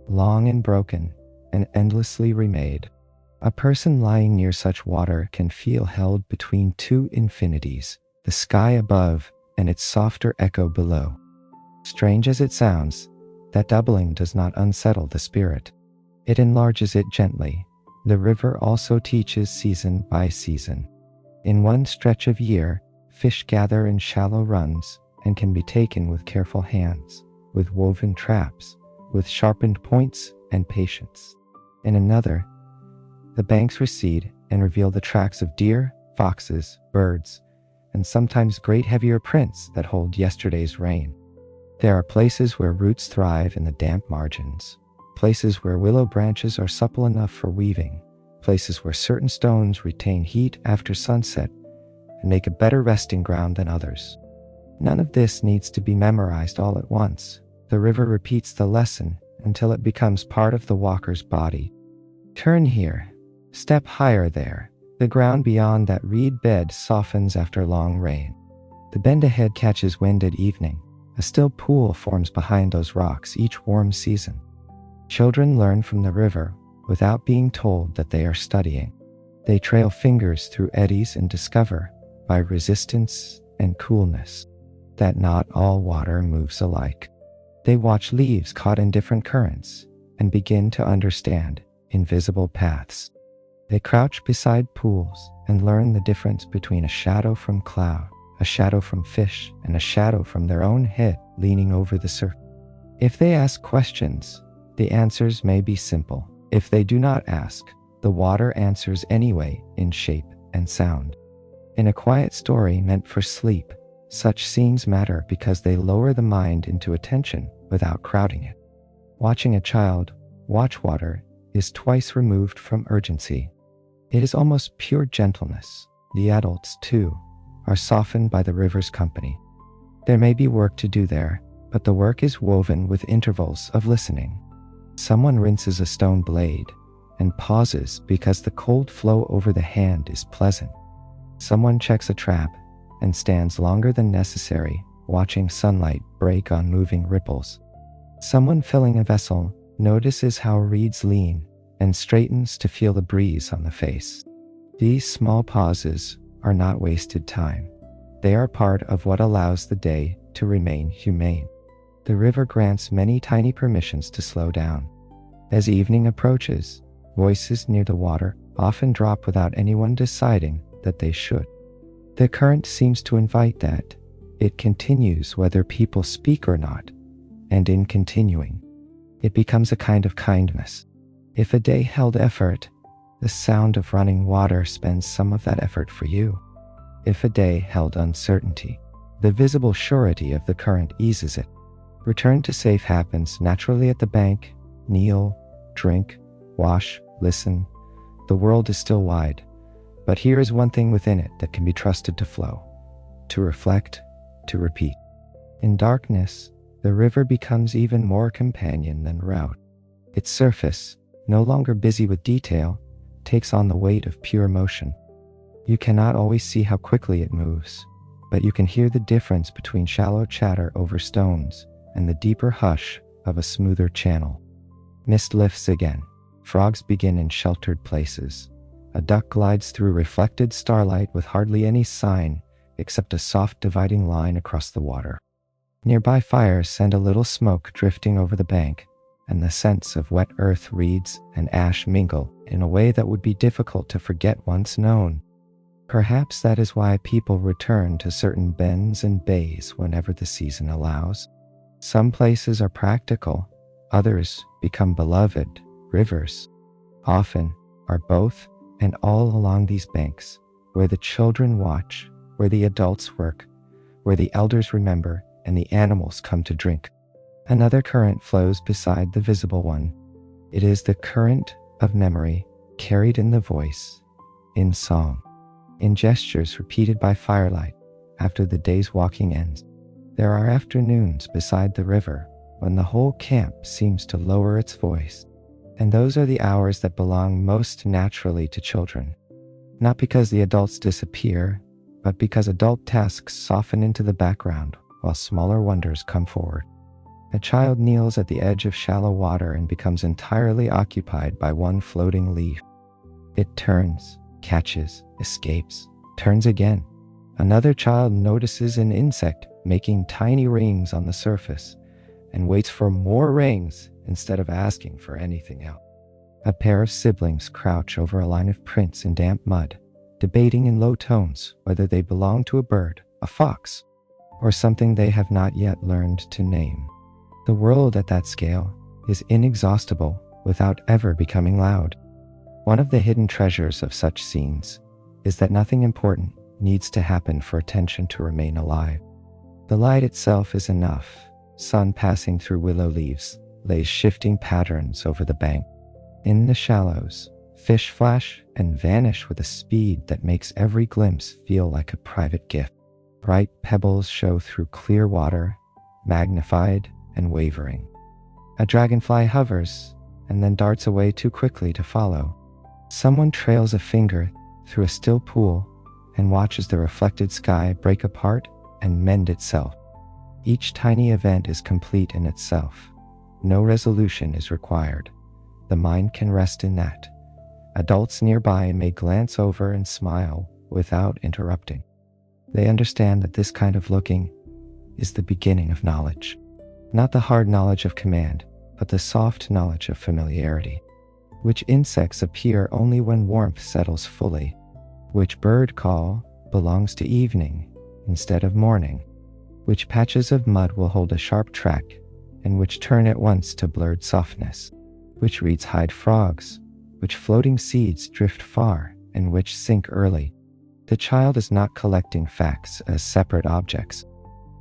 long and broken and endlessly remade. A person lying near such water can feel held between two infinities, the sky above and its softer echo below. Strange as it sounds, that doubling does not unsettle the spirit. It enlarges it gently. The river also teaches season by season. In one stretch of year, fish gather in shallow runs and can be taken with careful hands, with woven traps, with sharpened points and patience. In another, the banks recede and reveal the tracks of deer, foxes, birds, and sometimes great heavier prints that hold yesterday's rain. There are places where roots thrive in the damp margins, places where willow branches are supple enough for weaving, places where certain stones retain heat after sunset and make a better resting ground than others. None of this needs to be memorized all at once. The river repeats the lesson until it becomes part of the walker's body. Turn here, step higher there. The ground beyond that reed bed softens after long rain. The bend ahead catches wind at evening. A still pool forms behind those rocks each warm season. Children learn from the river without being told that they are studying. They trail fingers through eddies and discover, by resistance and coolness, that not all water moves alike. They watch leaves caught in different currents and begin to understand invisible paths. They crouch beside pools and learn the difference between a shadow from cloud, a shadow from fish, and a shadow from their own head leaning over the surface. If they ask questions, the answers may be simple. If they do not ask, the water answers anyway in shape and sound. In a quiet story meant for sleep, such scenes matter because they lower the mind into attention without crowding it. Watching a child watch water is twice removed from urgency. It is almost pure gentleness. The adults, too, are softened by the river's company. There may be work to do there, but the work is woven with intervals of listening. Someone rinses a stone blade and pauses because the cold flow over the hand is pleasant. Someone checks a trap and stands longer than necessary, watching sunlight break on moving ripples. Someone filling a vessel notices how reeds lean and straightens to feel the breeze on the face. These small pauses are not wasted time. They are part of what allows the day to remain humane. The river grants many tiny permissions to slow down. As evening approaches, voices near the water often drop without anyone deciding that they should. The current seems to invite that. It continues whether people speak or not, and in continuing, it becomes a kind of kindness. If a day held effort, the sound of running water spends some of that effort for you. If a day held uncertainty, the visible surety of the current eases it. Return to safe happens naturally at the bank. Kneel, drink, wash, listen. The world is still wide, but here is one thing within it that can be trusted to flow, to reflect, to repeat. In darkness, the river becomes even more companion than route. Its surface, no longer busy with detail, takes on the weight of pure motion. You cannot always see how quickly it moves, but you can hear the difference between shallow chatter over stones and the deeper hush of a smoother channel. Mist lifts again. Frogs begin in sheltered places. A duck glides through reflected starlight with hardly any sign except a soft dividing line across the water. Nearby fires send a little smoke drifting over the bank, and the scents of wet earth, reeds, and ash mingle in a way that would be difficult to forget once known. Perhaps that is why people return to certain bends and bays whenever the season allows. Some places are practical, others become beloved rivers. Often are both and all along these banks, where the children watch, where the adults work, where the elders remember, and the animals come to drink. Another current flows beside the visible one. It is the current of memory, carried in the voice, in song, in gestures repeated by firelight after the day's walking ends. There are afternoons beside the river when the whole camp seems to lower its voice, and those are the hours that belong most naturally to children. Not because the adults disappear, but because adult tasks soften into the background while smaller wonders come forward. A child kneels at the edge of shallow water and becomes entirely occupied by one floating leaf. It turns, catches, escapes, turns again. Another child notices an insect making tiny rings on the surface and waits for more rings instead of asking for anything else. A pair of siblings crouch over a line of prints in damp mud, debating in low tones whether they belong to a bird, a fox, or something they have not yet learned to name. The world at that scale is inexhaustible without ever becoming loud. One of the hidden treasures of such scenes is that nothing important needs to happen for attention to remain alive. The light itself is enough. Sun passing through willow leaves lays shifting patterns over the bank. In the shallows, fish flash and vanish with a speed that makes every glimpse feel like a private gift. Bright pebbles show through clear water, magnified and wavering. A dragonfly hovers and then darts away too quickly to follow. Someone trails a finger through a still pool and watches the reflected sky break apart and mend itself. Each tiny event is complete in itself. No resolution is required. The mind can rest in that. Adults nearby may glance over and smile without interrupting. They understand that this kind of looking is the beginning of knowledge. Not the hard knowledge of command, but the soft knowledge of familiarity. Which insects appear only when warmth settles fully. Which bird call belongs to evening instead of morning. Which patches of mud will hold a sharp track, and which turn at once to blurred softness. Which reeds hide frogs, which floating seeds drift far, and which sink early. The child is not collecting facts as separate objects.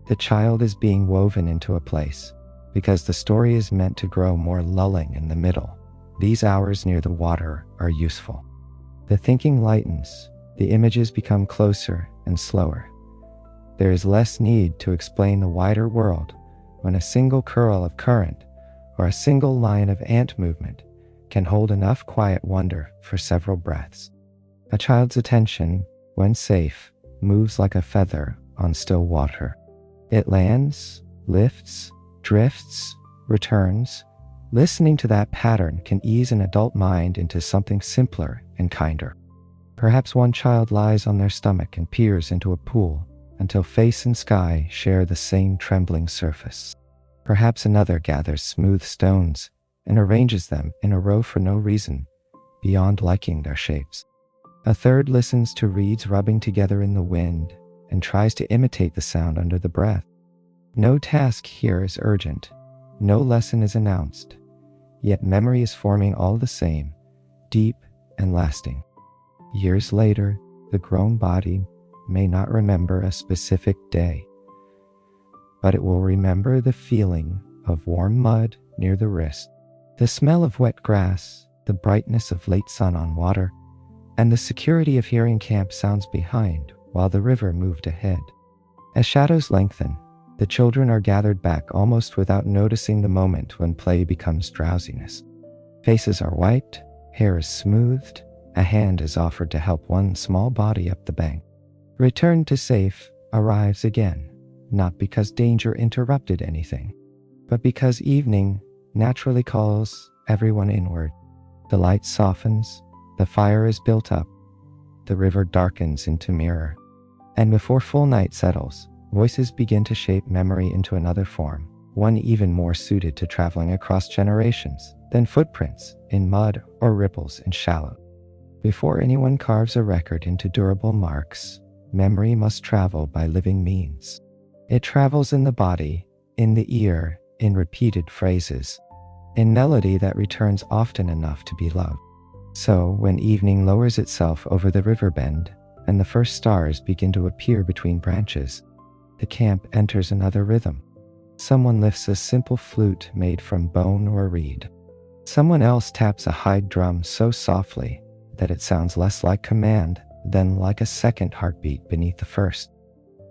The child is being woven into a place, because the story is meant to grow more lulling in the middle. These hours near the water are useful. The thinking lightens, the images become closer and slower. There is less need to explain the wider world when a single curl of current or a single line of ant movement can hold enough quiet wonder for several breaths. A child's attention, when safe, moves like a feather on still water. It lands, lifts, drifts, returns. Listening to that pattern can ease an adult mind into something simpler and kinder. Perhaps one child lies on their stomach and peers into a pool until face and sky share the same trembling surface. Perhaps another gathers smooth stones and arranges them in a row for no reason, beyond liking their shapes. A third listens to reeds rubbing together in the wind and tries to imitate the sound under the breath. No task here is urgent, no lesson is announced, yet memory is forming all the same, deep and lasting. Years later, the grown body may not remember a specific day, but it will remember the feeling of warm mud near the wrist, the smell of wet grass, the brightness of late sun on water, and the security of hearing camp sounds behind while the river moved ahead. As shadows lengthen, the children are gathered back almost without noticing the moment when play becomes drowsiness. Faces are wiped, hair is smoothed, a hand is offered to help one small body up the bank. Return to safe arrives again, not because danger interrupted anything, but because evening naturally calls everyone inward. The light softens, the fire is built up, the river darkens into mirror, and before full night settles, voices begin to shape memory into another form, one even more suited to traveling across generations than footprints in mud or ripples in shallow. Before anyone carves a record into durable marks, memory must travel by living means. It travels in the body, in the ear, in repeated phrases, in melody that returns often enough to be loved. So, when evening lowers itself over the river bend and the first stars begin to appear between branches, the camp enters another rhythm. Someone lifts a simple flute made from bone or reed. Someone else taps a hide drum so softly that it sounds less like command than like a second heartbeat beneath the first.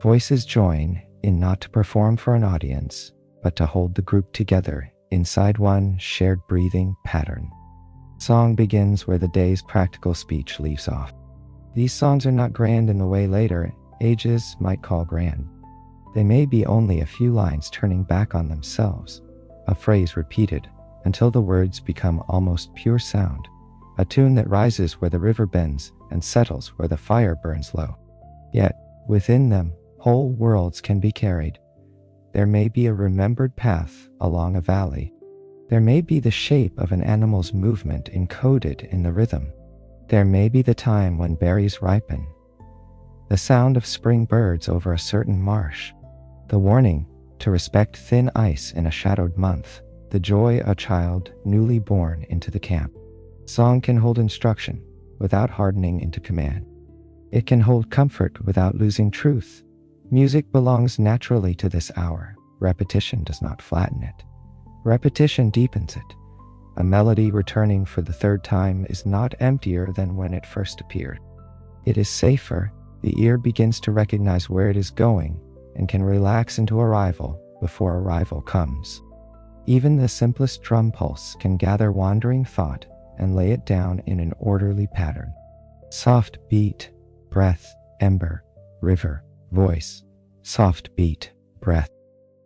Voices join in not to perform for an audience, but to hold the group together inside one shared breathing pattern. Song begins where the day's practical speech leaves off. These songs are not grand in the way later ages might call grand. They may be only a few lines turning back on themselves, a phrase repeated until the words become almost pure sound, a tune that rises where the river bends and settles where the fire burns low. Yet, within them, whole worlds can be carried. There may be a remembered path along a valley. There may be the shape of an animal's movement encoded in the rhythm. There may be the time when berries ripen, the sound of spring birds over a certain marsh, the warning to respect thin ice in a shadowed month, the joy a child newly born into the camp. Song can hold instruction without hardening into command. It can hold comfort without losing truth. Music belongs naturally to this hour. Repetition does not flatten it. Repetition deepens it. A melody returning for the third time is not emptier than when it first appeared. It is safer. The ear begins to recognize where it is going and can relax into arrival before arrival comes. Even the simplest drum pulse can gather wandering thought and lay it down in an orderly pattern. Soft beat, breath, ember, river, voice. Soft beat, breath,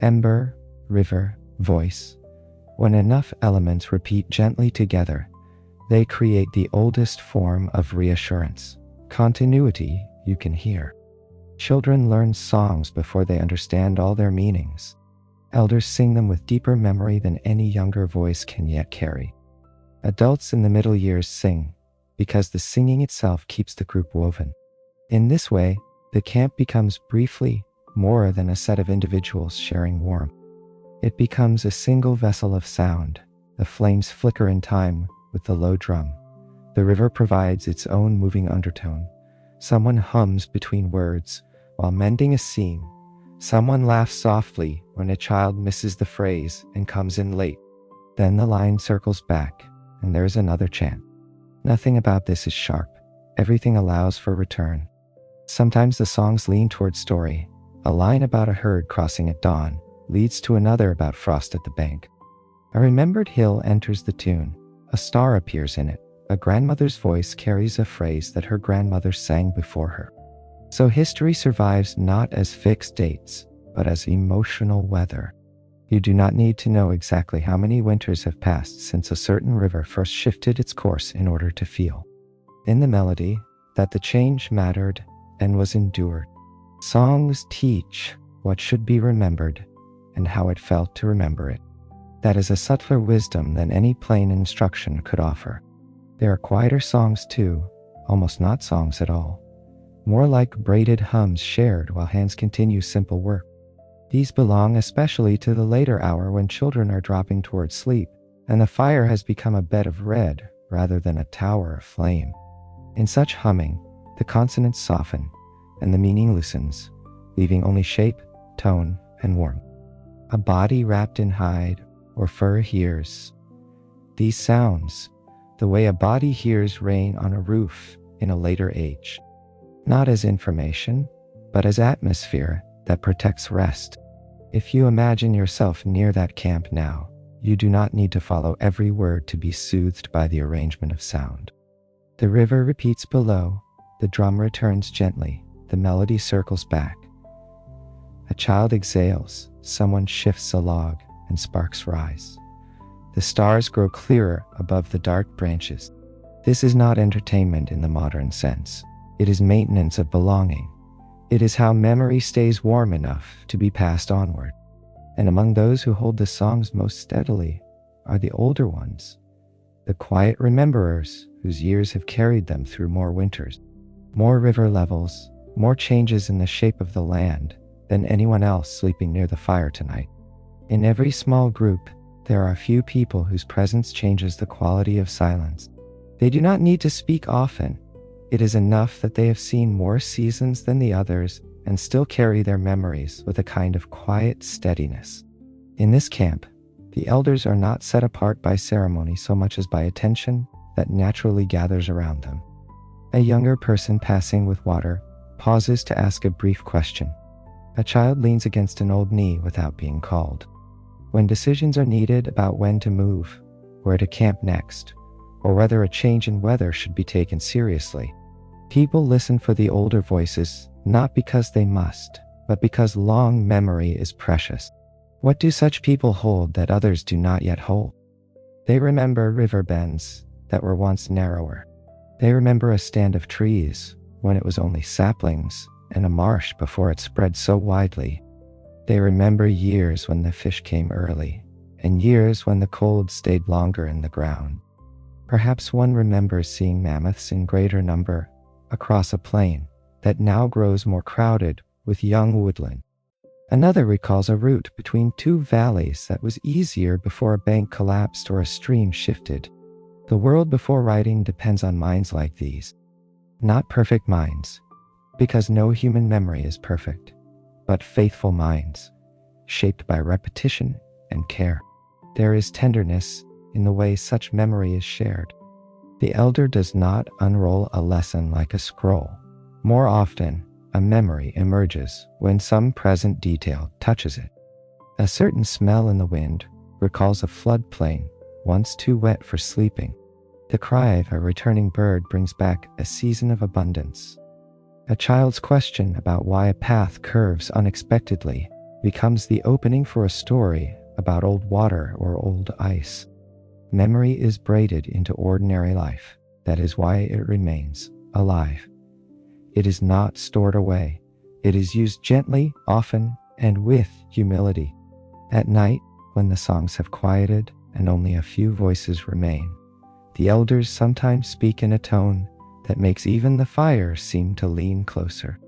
ember, river, voice. When enough elements repeat gently together, they create the oldest form of reassurance, continuity you can hear. Children learn songs before they understand all their meanings. Elders sing them with deeper memory than any younger voice can yet carry. Adults in the middle years sing because the singing itself keeps the group woven. In this way, the camp becomes briefly more than a set of individuals sharing warmth. It becomes a single vessel of sound. The flames flicker in time with the low drum. The river provides its own moving undertone. Someone hums between words while mending a seam. Someone laughs softly when a child misses the phrase and comes in late. Then the line circles back, and there's another chant. Nothing about this is sharp. Everything allows for return. Sometimes the songs lean toward story. A line about a herd crossing at dawn leads to another about frost at the bank. A remembered hill enters the tune. A star appears in it. A grandmother's voice carries a phrase that her grandmother sang before her. So history survives not as fixed dates, but as emotional weather. You do not need to know exactly how many winters have passed since a certain river first shifted its course in order to feel, in the melody, that the change mattered and was endured. Songs teach what should be remembered and how it felt to remember it. That is a subtler wisdom than any plain instruction could offer. There are quieter songs too, almost not songs at all. More like braided hums shared while hands continue simple work. These belong especially to the later hour when children are dropping towards sleep, and the fire has become a bed of red rather than a tower of flame. In such humming, the consonants soften, and the meaning loosens, leaving only shape, tone, and warmth. A body wrapped in hide or fur hears these sounds, the way a body hears rain on a roof in a later age. Not as information, but as atmosphere that protects rest. If you imagine yourself near that camp now, you do not need to follow every word to be soothed by the arrangement of sound. The river repeats below, the drum returns gently, the melody circles back. A child exhales, someone shifts a log, and sparks rise. The stars grow clearer above the dark branches. This is not entertainment in the modern sense. It is maintenance of belonging. It is how memory stays warm enough to be passed onward. And among those who hold the songs most steadily are the older ones, the quiet rememberers whose years have carried them through more winters, more river levels, more changes in the shape of the land than anyone else sleeping near the fire tonight. In every small group, there are a few people whose presence changes the quality of silence. They do not need to speak often. It is enough that they have seen more seasons than the others and still carry their memories with a kind of quiet steadiness. In this camp, the elders are not set apart by ceremony so much as by attention that naturally gathers around them. A younger person passing with water pauses to ask a brief question. A child leans against an old knee without being called. When decisions are needed about when to move, where to camp next, or whether a change in weather should be taken seriously, people listen for the older voices, not because they must, but because long memory is precious. What do such people hold that others do not yet hold? They remember river bends that were once narrower. They remember a stand of trees when it was only saplings and a marsh before it spread so widely. They remember years when the fish came early and years when the cold stayed longer in the ground. Perhaps one remembers seeing mammoths in greater number across a plain that now grows more crowded with young woodland. Another recalls a route between two valleys that was easier before a bank collapsed or a stream shifted. The world before writing depends on minds like these. Not perfect minds, because no human memory is perfect, but faithful minds, shaped by repetition and care. There is tenderness in the way such memory is shared. The elder does not unroll a lesson like a scroll. More often, a memory emerges when some present detail touches it. A certain smell in the wind recalls a floodplain once too wet for sleeping. The cry of a returning bird brings back a season of abundance. A child's question about why a path curves unexpectedly becomes the opening for a story about old water or old ice. Memory is braided into ordinary life. That is why it remains alive. It is not stored away. It is used gently, often, and with humility. At night, when the songs have quieted and only a few voices remain, the elders sometimes speak in a tone that makes even the fire seem to lean closer.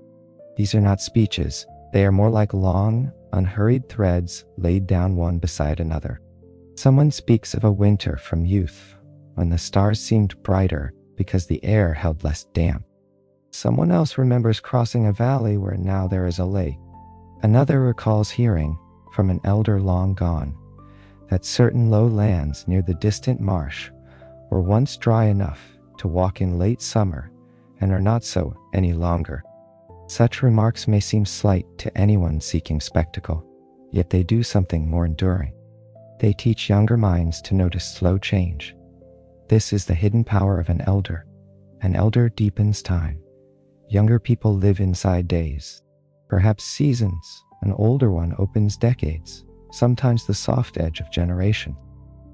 These are not speeches. They are more like long, unhurried threads laid down one beside another. Someone speaks of a winter from youth, when the stars seemed brighter because the air held less damp. Someone else remembers crossing a valley where now there is a lake. Another recalls hearing, from an elder long gone, that certain low lands near the distant marsh were once dry enough to walk in late summer and are not so any longer. Such remarks may seem slight to anyone seeking spectacle, yet they do something more enduring. They teach younger minds to notice slow change. This is the hidden power of an elder. An elder deepens time. Younger people live inside days, perhaps seasons. An older one opens decades, sometimes the soft edge of generation.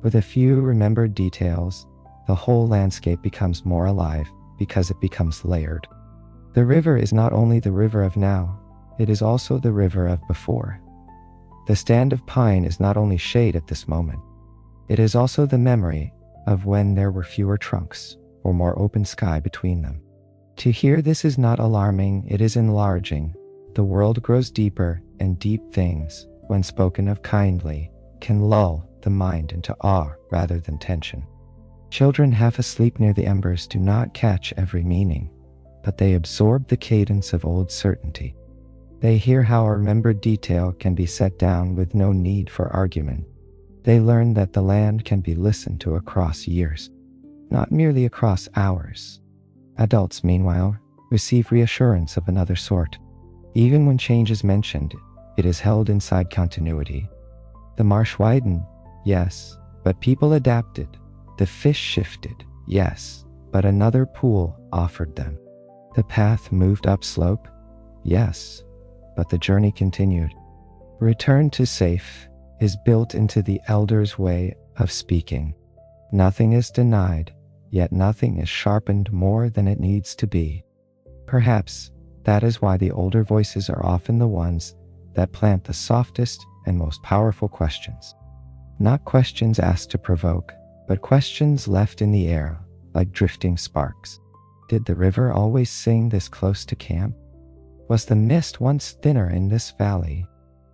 With a few remembered details, the whole landscape becomes more alive because it becomes layered. The river is not only the river of now, it is also the river of before. The stand of pine is not only shade at this moment, it is also the memory of when there were fewer trunks or more open sky between them. To hear this is not alarming, it is enlarging. The world grows deeper, and deep things, when spoken of kindly, can lull the mind into awe rather than tension. Children half asleep near the embers do not catch every meaning, but they absorb the cadence of old certainty. They hear how a remembered detail can be set down with no need for argument. They learn that the land can be listened to across years, not merely across hours. Adults, meanwhile, receive reassurance of another sort. Even when change is mentioned, it is held inside continuity. The marsh widened, yes, but people adapted. The fish shifted, yes, but another pool offered them. The path moved upslope, yes, but the journey continued. Return to safe is built into the elder's way of speaking. Nothing is denied, yet nothing is sharpened more than it needs to be. Perhaps that is why the older voices are often the ones that plant the softest and most powerful questions. Not questions asked to provoke, but questions left in the air like drifting sparks. Did the river always sing this close to camp? Was the mist once thinner in this valley?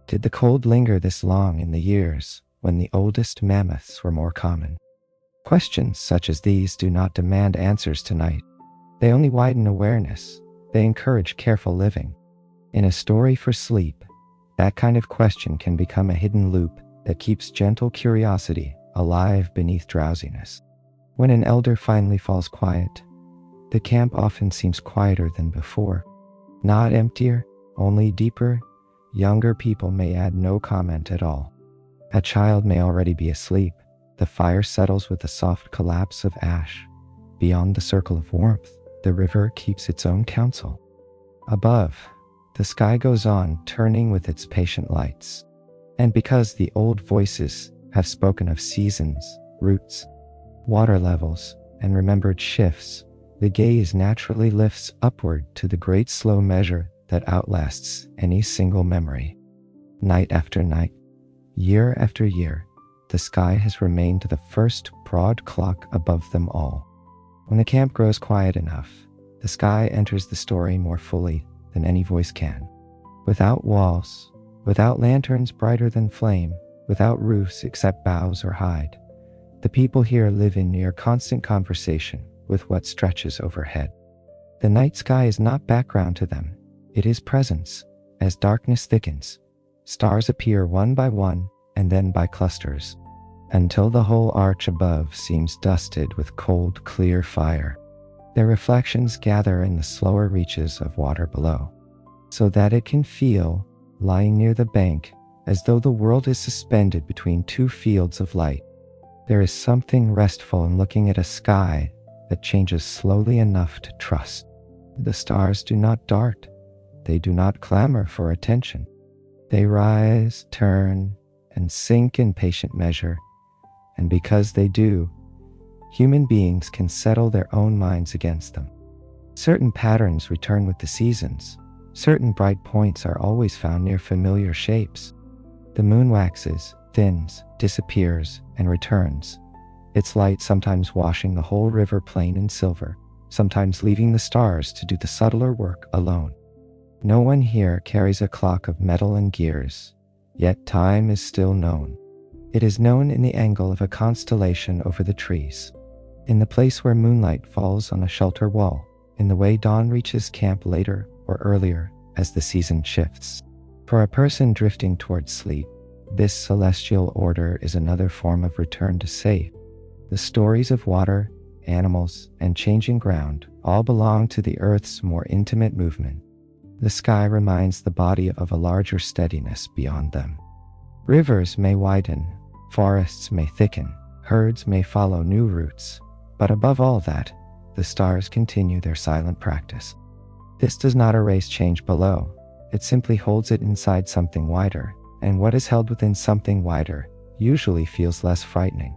Did the cold linger this long in the years when the oldest mammoths were more common? Questions such as these do not demand answers tonight. They only widen awareness. They encourage careful living. In a story for sleep, that kind of question can become a hidden loop that keeps gentle curiosity alive beneath drowsiness. When an elder finally falls quiet, the camp often seems quieter than before. Not emptier, only deeper. Younger people may add no comment at all. A child may already be asleep. The fire settles with a soft collapse of ash. Beyond the circle of warmth, the river keeps its own counsel. Above, the sky goes on turning with its patient lights. And because the old voices have spoken of seasons, roots, water levels, and remembered shifts, the gaze naturally lifts upward to the great slow measure that outlasts any single memory. Night after night, year after year, the sky has remained the first broad clock above them all. When the camp grows quiet enough, the sky enters the story more fully than any voice can. Without walls, without lanterns brighter than flame, without roofs except boughs or hide, the people here live in near constant conversation with what stretches overhead. The night sky is not background to them, it is presence. As darkness thickens, stars appear one by one and then by clusters, until the whole arch above seems dusted with cold, clear fire. Their reflections gather in the slower reaches of water below, so that it can feel, lying near the bank, as though the world is suspended between two fields of light. There is something restful in looking at a sky that changes slowly enough to trust. The stars do not dart. They do not clamor for attention. They rise, turn, and sink in patient measure. And because they do, human beings can settle their own minds against them. Certain patterns return with the seasons. Certain bright points are always found near familiar shapes. The moon waxes, thins, disappears, and returns, its light sometimes washing the whole river plain in silver, sometimes leaving the stars to do the subtler work alone. No one here carries a clock of metal and gears, yet time is still known. It is known in the angle of a constellation over the trees, in the place where moonlight falls on a shelter wall, in the way dawn reaches camp later or earlier as the season shifts. For a person drifting towards sleep, this celestial order is another form of return to safe. The stories of water, animals, and changing ground all belong to the earth's more intimate movement. The sky reminds the body of a larger steadiness beyond them. Rivers may widen, forests may thicken, herds may follow new routes, but above all that, the stars continue their silent practice. This does not erase change below, it simply holds it inside something wider, and what is held within something wider usually feels less frightening.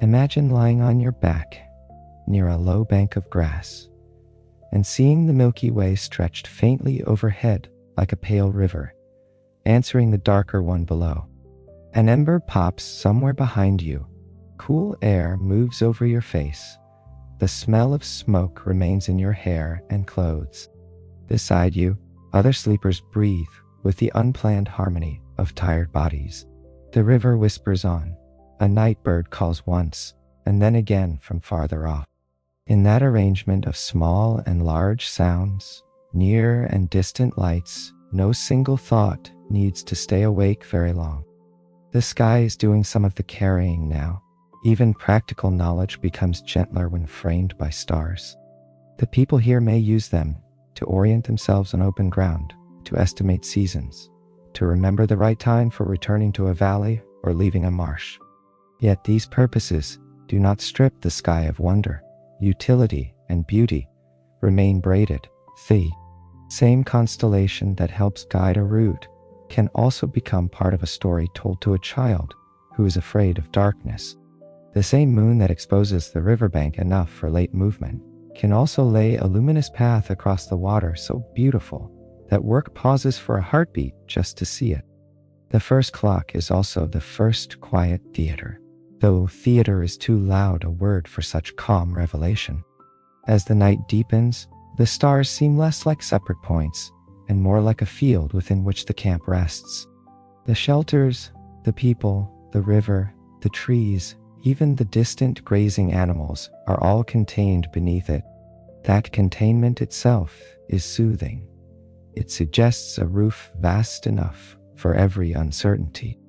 Imagine lying on your back, near a low bank of grass, and seeing the Milky Way stretched faintly overhead like a pale river, answering the darker one below. An ember pops somewhere behind you. Cool air moves over your face. The smell of smoke remains in your hair and clothes. Beside you, other sleepers breathe with the unplanned harmony of tired bodies. The river whispers on. A night bird calls once, and then again from farther off. In that arrangement of small and large sounds, near and distant lights, no single thought needs to stay awake very long. The sky is doing some of the carrying now. Even practical knowledge becomes gentler when framed by stars. The people here may use them to orient themselves on open ground, to estimate seasons, to remember the right time for returning to a valley or leaving a marsh. Yet these purposes do not strip the sky of wonder. Utility and beauty remain braided. The same constellation that helps guide a route can also become part of a story told to a child who is afraid of darkness. The same moon that exposes the riverbank enough for late movement can also lay a luminous path across the water so beautiful that work pauses for a heartbeat just to see it. The first clock is also the first quiet theater, though theater is too loud a word for such calm revelation. As the night deepens, the stars seem less like separate points and more like a field within which the camp rests. The shelters, the people, the river, the trees, even the distant grazing animals are all contained beneath it. That containment itself is soothing. It suggests a roof vast enough for every uncertainty.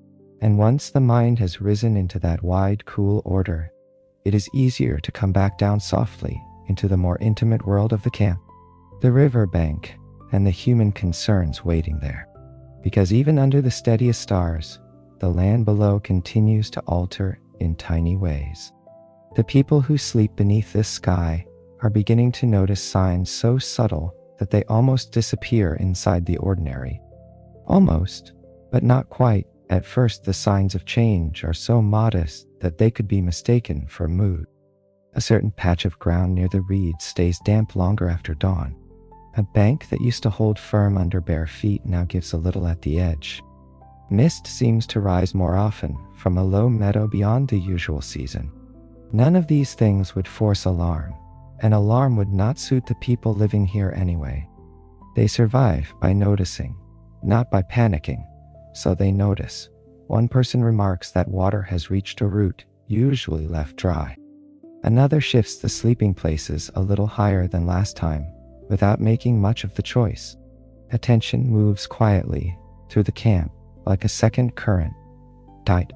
And once the mind has risen into that wide, cool order, it is easier to come back down softly into the more intimate world of the camp, the riverbank, and the human concerns waiting there. Because even under the steadiest stars, the land below continues to alter in tiny ways. The people who sleep beneath this sky are beginning to notice signs so subtle that they almost disappear inside the ordinary. Almost, but not quite. At first, the signs of change are so modest that they could be mistaken for mood. A certain patch of ground near the reeds stays damp longer after dawn. A bank that used to hold firm under bare feet now gives a little at the edge. Mist seems to rise more often from a low meadow beyond the usual season. None of these things would force alarm. An alarm would not suit the people living here anyway. They survive by noticing, not by panicking, so they notice. One person remarks that water has reached a root, usually left dry. Another shifts the sleeping places a little higher than last time, without making much of the choice. Attention moves quietly through the camp like a second current. Tight.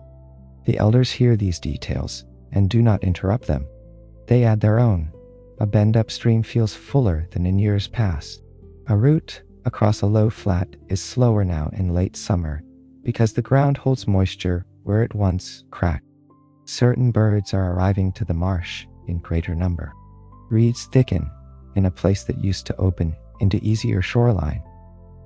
The elders hear these details and do not interrupt them. They add their own. A bend upstream feels fuller than in years past. A route across a low flat is slower now in late summer because the ground holds moisture where it once cracked. Certain birds are arriving to the marsh in greater number. Reeds thicken in a place that used to open into easier shoreline.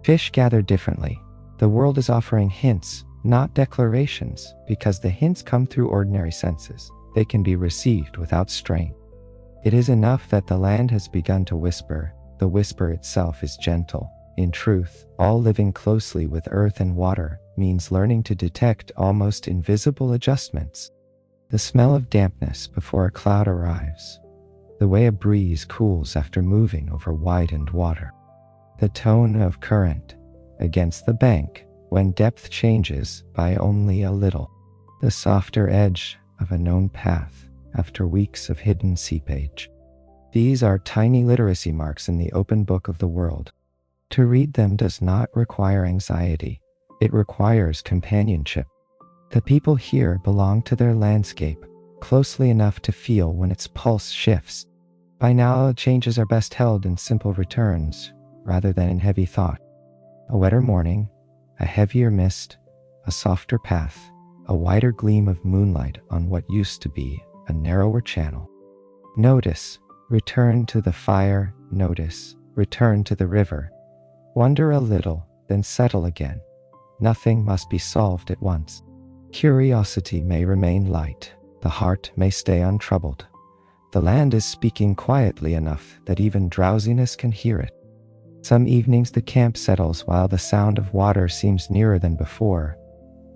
Fish gather differently. The world is offering hints, not declarations, because the hints come through ordinary senses. They can be received without strain. It is enough that the land has begun to whisper. The whisper itself is gentle. In truth, all living closely with earth and water means learning to detect almost invisible adjustments. The smell of dampness before a cloud arrives. The way a breeze cools after moving over widened water. The tone of current against the bank when depth changes by only a little. The softer edge of a known path after weeks of hidden seepage. These are tiny literacy marks in the open book of the world. To read them does not require anxiety. It requires companionship. The people here belong to their landscape closely enough to feel when its pulse shifts. By now, changes are best held in simple returns rather than in heavy thought. A wetter morning, a heavier mist, a softer path, a wider gleam of moonlight on what used to be a narrower channel. Notice, return to the fire, notice, return to the river. Wonder a little, then settle again. Nothing must be solved at once. Curiosity may remain light, the heart may stay untroubled. The land is speaking quietly enough that even drowsiness can hear it. Some evenings the camp settles while the sound of water seems nearer than before,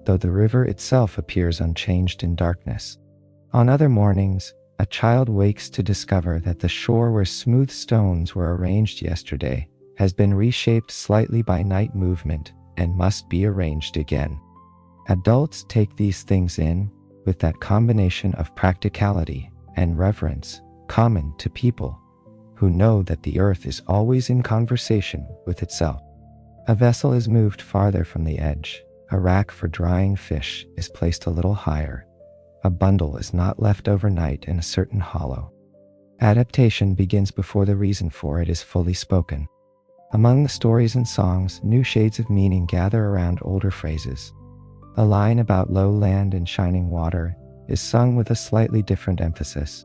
though the river itself appears unchanged in darkness. On other mornings, a child wakes to discover that the shore where smooth stones were arranged yesterday has been reshaped slightly by night movement and must be arranged again. Adults take these things in with that combination of practicality and reverence common to people who know that the earth is always in conversation with itself. A vessel is moved farther from the edge. A rack for drying fish is placed a little higher. A bundle is not left overnight in a certain hollow. Adaptation begins before the reason for it is fully spoken. Among the stories and songs, new shades of meaning gather around older phrases. A line about low land and shining water is sung with a slightly different emphasis.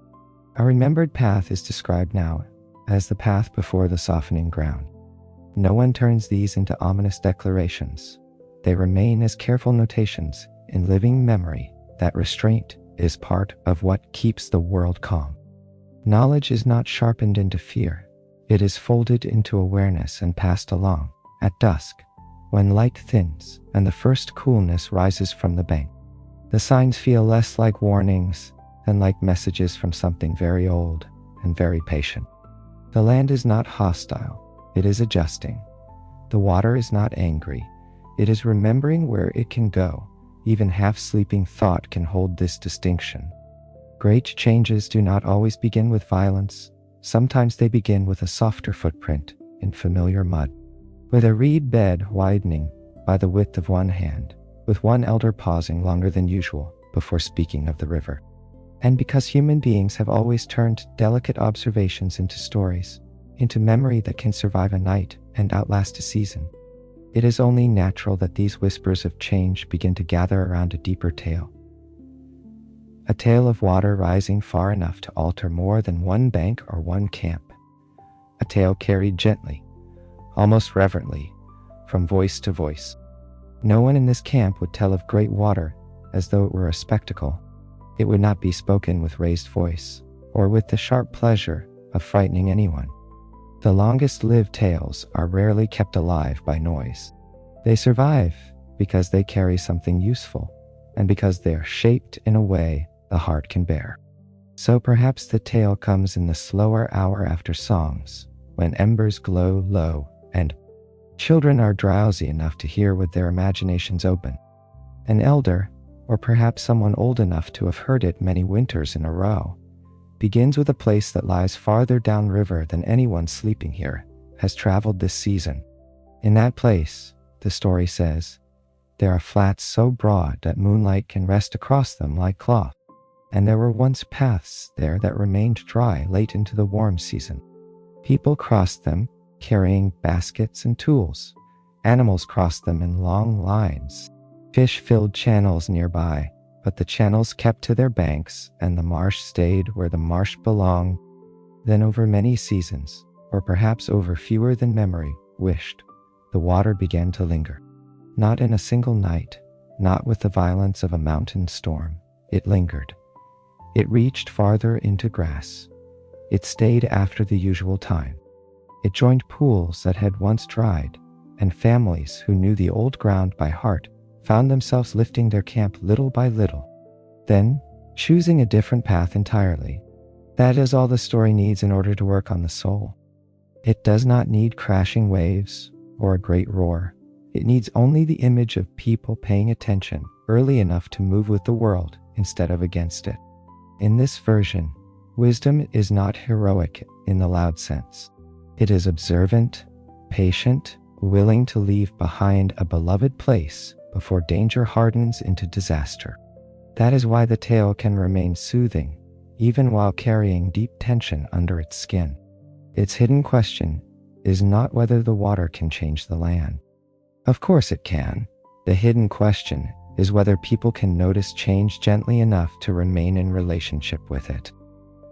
A remembered path is described now as the path before the softening ground. No one turns these into ominous declarations. They remain as careful notations in living memory that restraint is part of what keeps the world calm. Knowledge is not sharpened into fear. It is folded into awareness and passed along. At dusk, when light thins and the first coolness rises from the bank. The signs feel less like warnings than like messages from something very old and very patient. The land is not hostile, it is adjusting. The water is not angry, it is remembering where it can go. Even half-sleeping thought can hold this distinction. Great changes do not always begin with violence. Sometimes they begin with a softer footprint in familiar mud, with a reed bed widening by the width of one hand, with one elder pausing longer than usual before speaking of the river. And because human beings have always turned delicate observations into stories, into memory that can survive a night and outlast a season, it is only natural that these whispers of change begin to gather around a deeper tale. A tale of water rising far enough to alter more than one bank or one camp. A tale carried gently, almost reverently, from voice to voice. No one in this camp would tell of great water as though it were a spectacle. It would not be spoken with raised voice, or with the sharp pleasure of frightening anyone. The longest-lived tales are rarely kept alive by noise. They survive because they carry something useful, and because they are shaped in a way the heart can bear. So perhaps the tale comes in the slower hour after songs, when embers glow low and children are drowsy enough to hear with their imaginations open. An elder, or perhaps someone old enough to have heard it many winters in a row, begins with a place that lies farther downriver than anyone sleeping here has traveled this season. In that place, the story says, there are flats so broad that moonlight can rest across them like cloth, and there were once paths there that remained dry late into the warm season. People crossed them, carrying baskets and tools. Animals crossed them in long lines. Fish filled channels nearby, but the channels kept to their banks, and the marsh stayed where the marsh belonged. Then over many seasons, or perhaps over fewer than memory wished, the water began to linger. Not in a single night, not with the violence of a mountain storm. It lingered. It reached farther into grass. It stayed after the usual time. It joined pools that had once dried, and families who knew the old ground by heart found themselves lifting their camp little by little, then choosing a different path entirely. That is all the story needs in order to work on the soul. It does not need crashing waves or a great roar. It needs only the image of people paying attention early enough to move with the world instead of against it. In this version, wisdom is not heroic in the loud sense. It is observant, patient, willing to leave behind a beloved place before danger hardens into disaster. That is why the tale can remain soothing, even while carrying deep tension under its skin. Its hidden question is not whether the water can change the land. Of course it can. The hidden question is whether people can notice change gently enough to remain in relationship with it.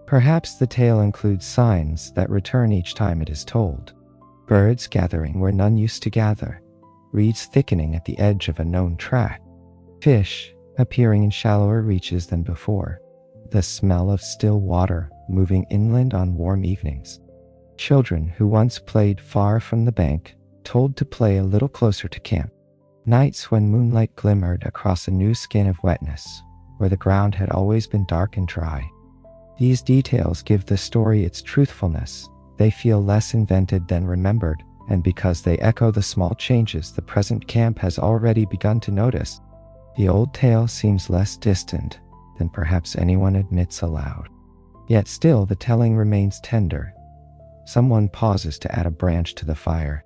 Perhaps the tale includes signs that return each time it is told. Birds gathering where none used to gather, reeds thickening at the edge of a known track, fish appearing in shallower reaches than before, the smell of still water moving inland on warm evenings, children who once played far from the bank told to play a little closer to camp, nights when moonlight glimmered across a new skin of wetness where the ground had always been dark and dry. These details give the story its truthfulness. They feel less invented than remembered, and because they echo the small changes the present camp has already begun to notice, the old tale seems less distant than perhaps anyone admits aloud. Yet still the telling remains tender. Someone pauses to add a branch to the fire.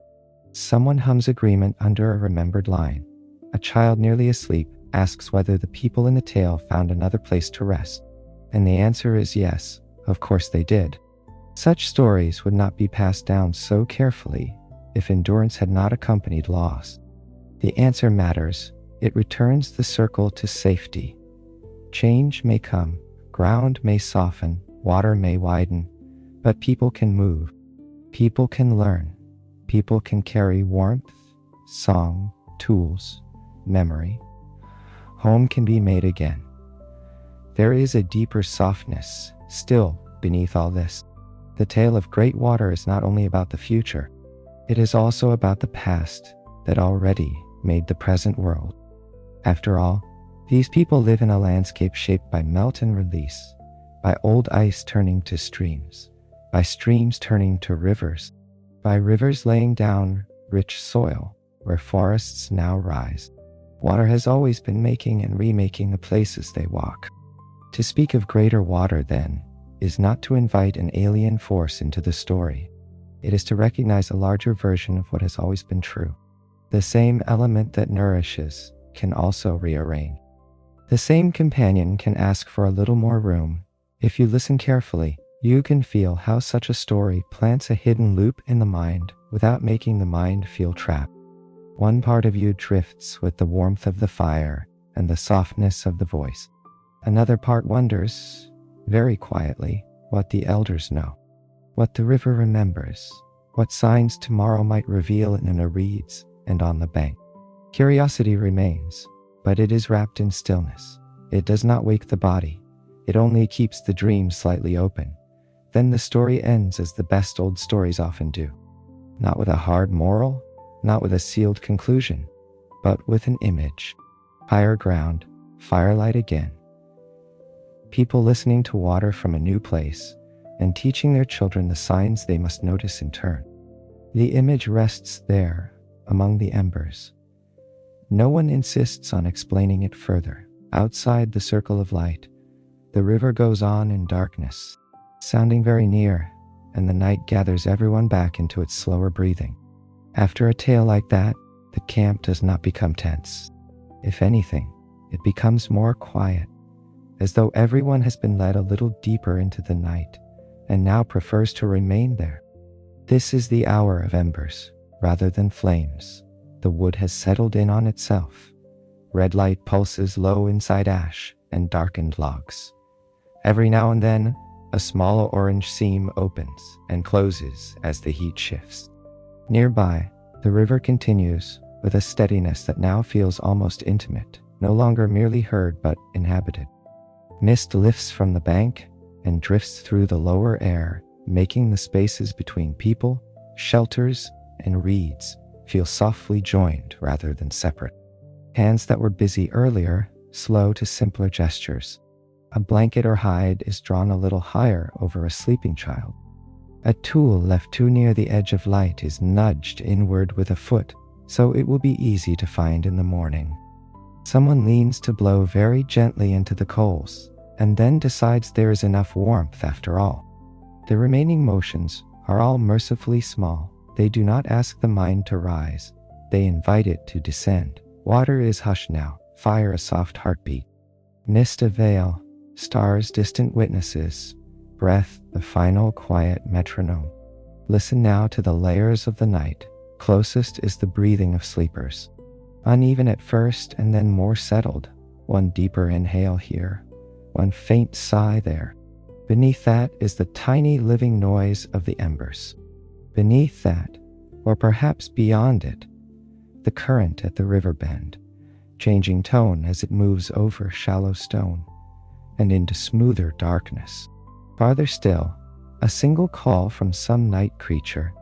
Someone hums agreement under a remembered line. A child nearly asleep asks whether the people in the tale found another place to rest. And the answer is yes, of course they did. Such stories would not be passed down so carefully if endurance had not accompanied loss. The answer matters. It returns the circle to safety. Change may come, ground may soften, water may widen, but people can move. People can learn. People can carry warmth, song, tools, memory. Home can be made again. There is a deeper softness still beneath all this. The tale of great water is not only about the future, it is also about the past, that already made the present world. After all, these people live in a landscape shaped by melt and release, by old ice turning to streams, by streams turning to rivers, by rivers laying down rich soil where forests now rise. Water has always been making and remaking the places they walk. To speak of greater water, then, is not to invite an alien force into the story. It is to recognize a larger version of what has always been true. The same element that nourishes can also rearrange. The same companion can ask for a little more room. If you listen carefully, you can feel how such a story plants a hidden loop in the mind without making the mind feel trapped. One part of you drifts with the warmth of the fire and the softness of the voice. Another part wonders, very quietly, what the elders know, what the river remembers, what signs tomorrow might reveal in the reeds and on the bank. Curiosity remains, but it is wrapped in stillness. It does not wake the body. It only keeps the dream slightly open. Then the story ends as the best old stories often do. Not with a hard moral, not with a sealed conclusion, but with an image. Higher ground, firelight again. People listening to water from a new place and teaching their children the signs they must notice in turn. The image rests there, among the embers. No one insists on explaining it further. Outside the circle of light, the river goes on in darkness, sounding very near, and the night gathers everyone back into its slower breathing. After a tale like that, the camp does not become tense. If anything, it becomes more quiet, as though everyone has been led a little deeper into the night and now prefers to remain there. This is the hour of embers, rather than flames. The wood has settled in on itself. Red light pulses low inside ash and darkened logs. Every now and then, a small orange seam opens and closes as the heat shifts. Nearby, the river continues with a steadiness that now feels almost intimate, no longer merely heard but inhabited. Mist lifts from the bank and drifts through the lower air, making the spaces between people, shelters, and reeds feel softly joined rather than separate. Hands that were busy earlier slow to simpler gestures. A blanket or hide is drawn a little higher over a sleeping child. A tool left too near the edge of light is nudged inward with a foot, so it will be easy to find in the morning. Someone leans to blow very gently into the coals, and then decides there is enough warmth after all. The remaining motions are all mercifully small. They do not ask the mind to rise. They invite it to descend. Water is hushed now, fire a soft heartbeat. Mist a veil, stars distant witnesses, breath the final quiet metronome. Listen now to the layers of the night. Closest is the breathing of sleepers. Uneven at first and then more settled. One deeper inhale here, one faint sigh there. Beneath that is the tiny living noise of the embers. Beneath that, or perhaps beyond it, the current at the river bend, changing tone as it moves over shallow stone and into smoother darkness. Farther still, a single call from some night creature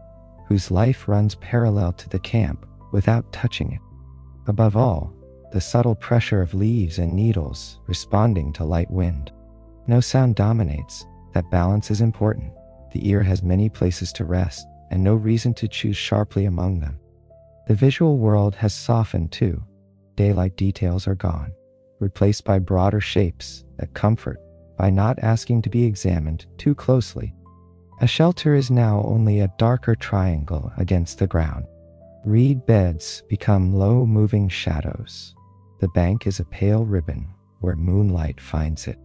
whose life runs parallel to the camp without touching it. Above all, the subtle pressure of leaves and needles responding to light wind. No sound dominates. That balance is important. The ear has many places to rest, and no reason to choose sharply among them. The visual world has softened too. Daylight details are gone, replaced by broader shapes that comfort by not asking to be examined too closely. A shelter is now only a darker triangle against the ground. Reed beds become low moving shadows. The bank is a pale ribbon where moonlight finds it.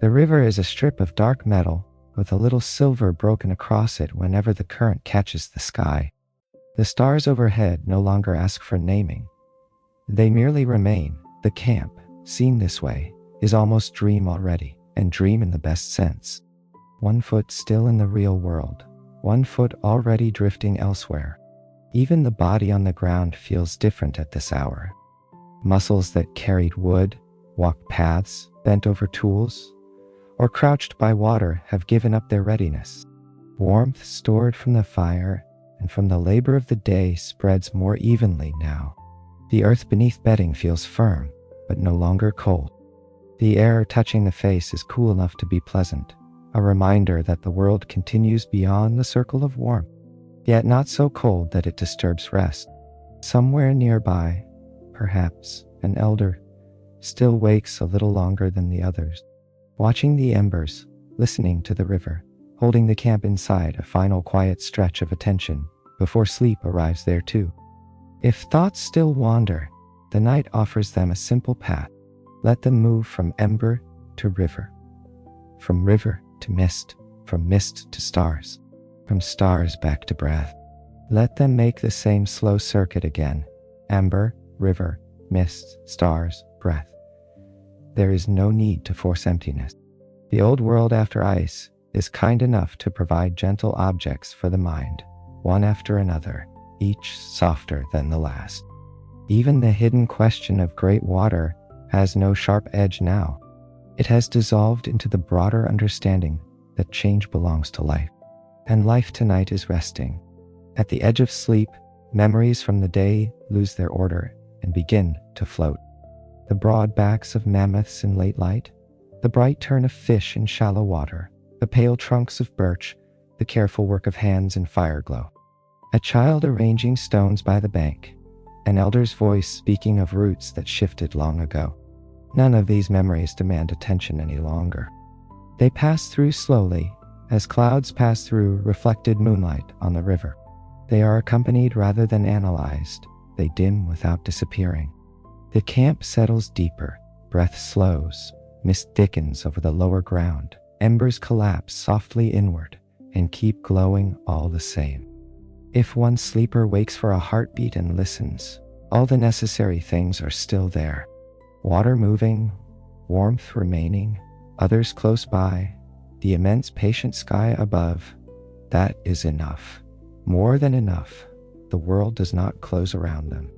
The river is a strip of dark metal with a little silver broken across it whenever the current catches the sky. The stars overhead no longer ask for naming. They merely remain. The camp, seen this way, is almost dream already, and dream in the best sense. 1 foot still in the real world, 1 foot already drifting elsewhere. Even the body on the ground feels different at this hour. Muscles that carried wood, walked paths, bent over tools, or crouched by water have given up their readiness. Warmth stored from the fire and from the labor of the day spreads more evenly now. The earth beneath bedding feels firm, but no longer cold. The air touching the face is cool enough to be pleasant, a reminder that the world continues beyond the circle of warmth, yet not so cold that it disturbs rest. Somewhere nearby, perhaps, an elder still wakes a little longer than the others, watching the embers, listening to the river, holding the camp inside a final quiet stretch of attention before sleep arrives there too. If thoughts still wander, the night offers them a simple path. Let them move from ember to river, from river to mist, from mist to stars, from stars back to breath. Let them make the same slow circuit again: ember, river, mist, stars, breath. There is no need to force emptiness. The old world after ice is kind enough to provide gentle objects for the mind, one after another, each softer than the last. Even the hidden question of great water has no sharp edge now. It has dissolved into the broader understanding that change belongs to life, and life tonight is resting. At the edge of sleep, memories from the day lose their order and begin to float. The broad backs of mammoths in late light, the bright turn of fish in shallow water, the pale trunks of birch, the careful work of hands in fire glow. A child arranging stones by the bank, an elder's voice speaking of roots that shifted long ago. None of these memories demand attention any longer. They pass through slowly, as clouds pass through reflected moonlight on the river. They are accompanied rather than analyzed. They dim without disappearing. The camp settles deeper, breath slows, mist thickens over the lower ground, embers collapse softly inward and keep glowing all the same. If one sleeper wakes for a heartbeat and listens, all the necessary things are still there. Water moving, warmth remaining, others close by, the immense patient sky above. That is enough. More than enough. The world does not close around them.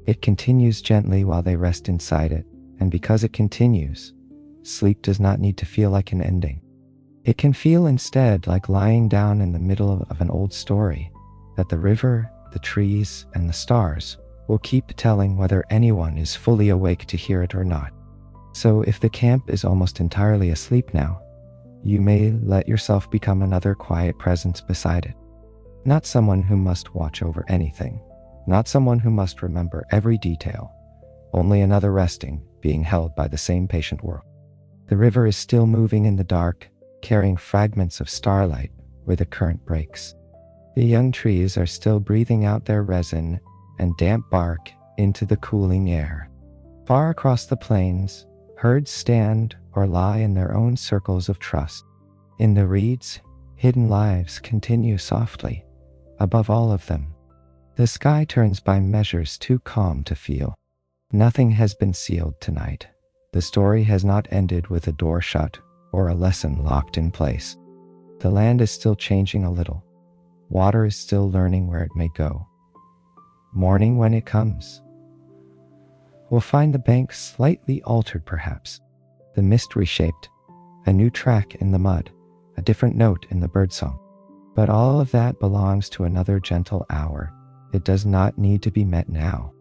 It continues gently while they rest inside it, and because it continues, sleep does not need to feel like an ending. It can feel instead like lying down in the middle of an old story that the river, the trees, and the stars will keep telling whether anyone is fully awake to hear it or not. So if the camp is almost entirely asleep now, you may let yourself become another quiet presence beside it. Not someone who must watch over anything, not someone who must remember every detail, only another resting, being held by the same patient world. The river is still moving in the dark, carrying fragments of starlight where the current breaks. The young trees are still breathing out their resin and damp bark into the cooling air. Far across the plains, herds stand or lie in their own circles of trust. In the reeds, hidden lives continue softly. Above all of them, the sky turns by measures too calm to feel. Nothing has been sealed tonight. The story has not ended with a door shut or a lesson locked in place. The land is still changing a little. Water is still learning where it may go. Morning, when it comes, will find the bank slightly altered perhaps, the mist reshaped, a new track in the mud, a different note in the birdsong. But all of that belongs to another gentle hour. It does not need to be met now.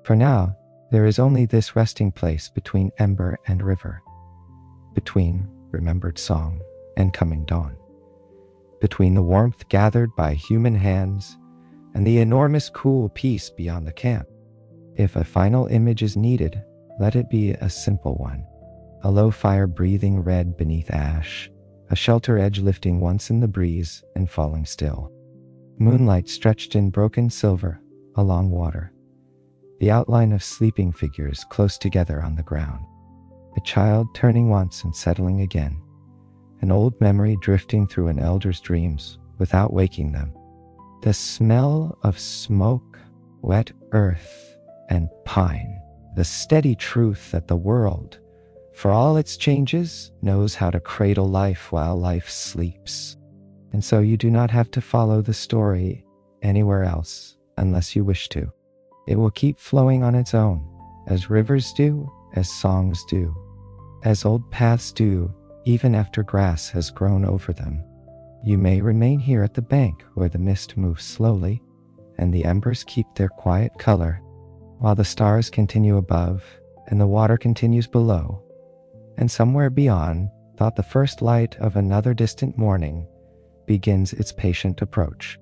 For now, there is only this resting place between ember and river, between remembered song and coming dawn, between the warmth gathered by human hands and the enormous cool peace beyond the camp. If a final image is needed, let it be a simple one. A low fire breathing red beneath ash, a shelter edge lifting once in the breeze and falling still. Moonlight stretched in broken silver along water. The outline of sleeping figures close together on the ground. A child turning once and settling again. An old memory drifting through an elder's dreams without waking them. The smell of smoke, wet earth, and pine. The steady truth that the world, for all its changes, knows how to cradle life while life sleeps. And so you do not have to follow the story anywhere else unless you wish to. It will keep flowing on its own, as rivers do, as songs do, as old paths do, even after grass has grown over them. You may remain here at the bank where the mist moves slowly and the embers keep their quiet color, while the stars continue above and the water continues below, and somewhere beyond, thought the first light of another distant morning begins its patient approach.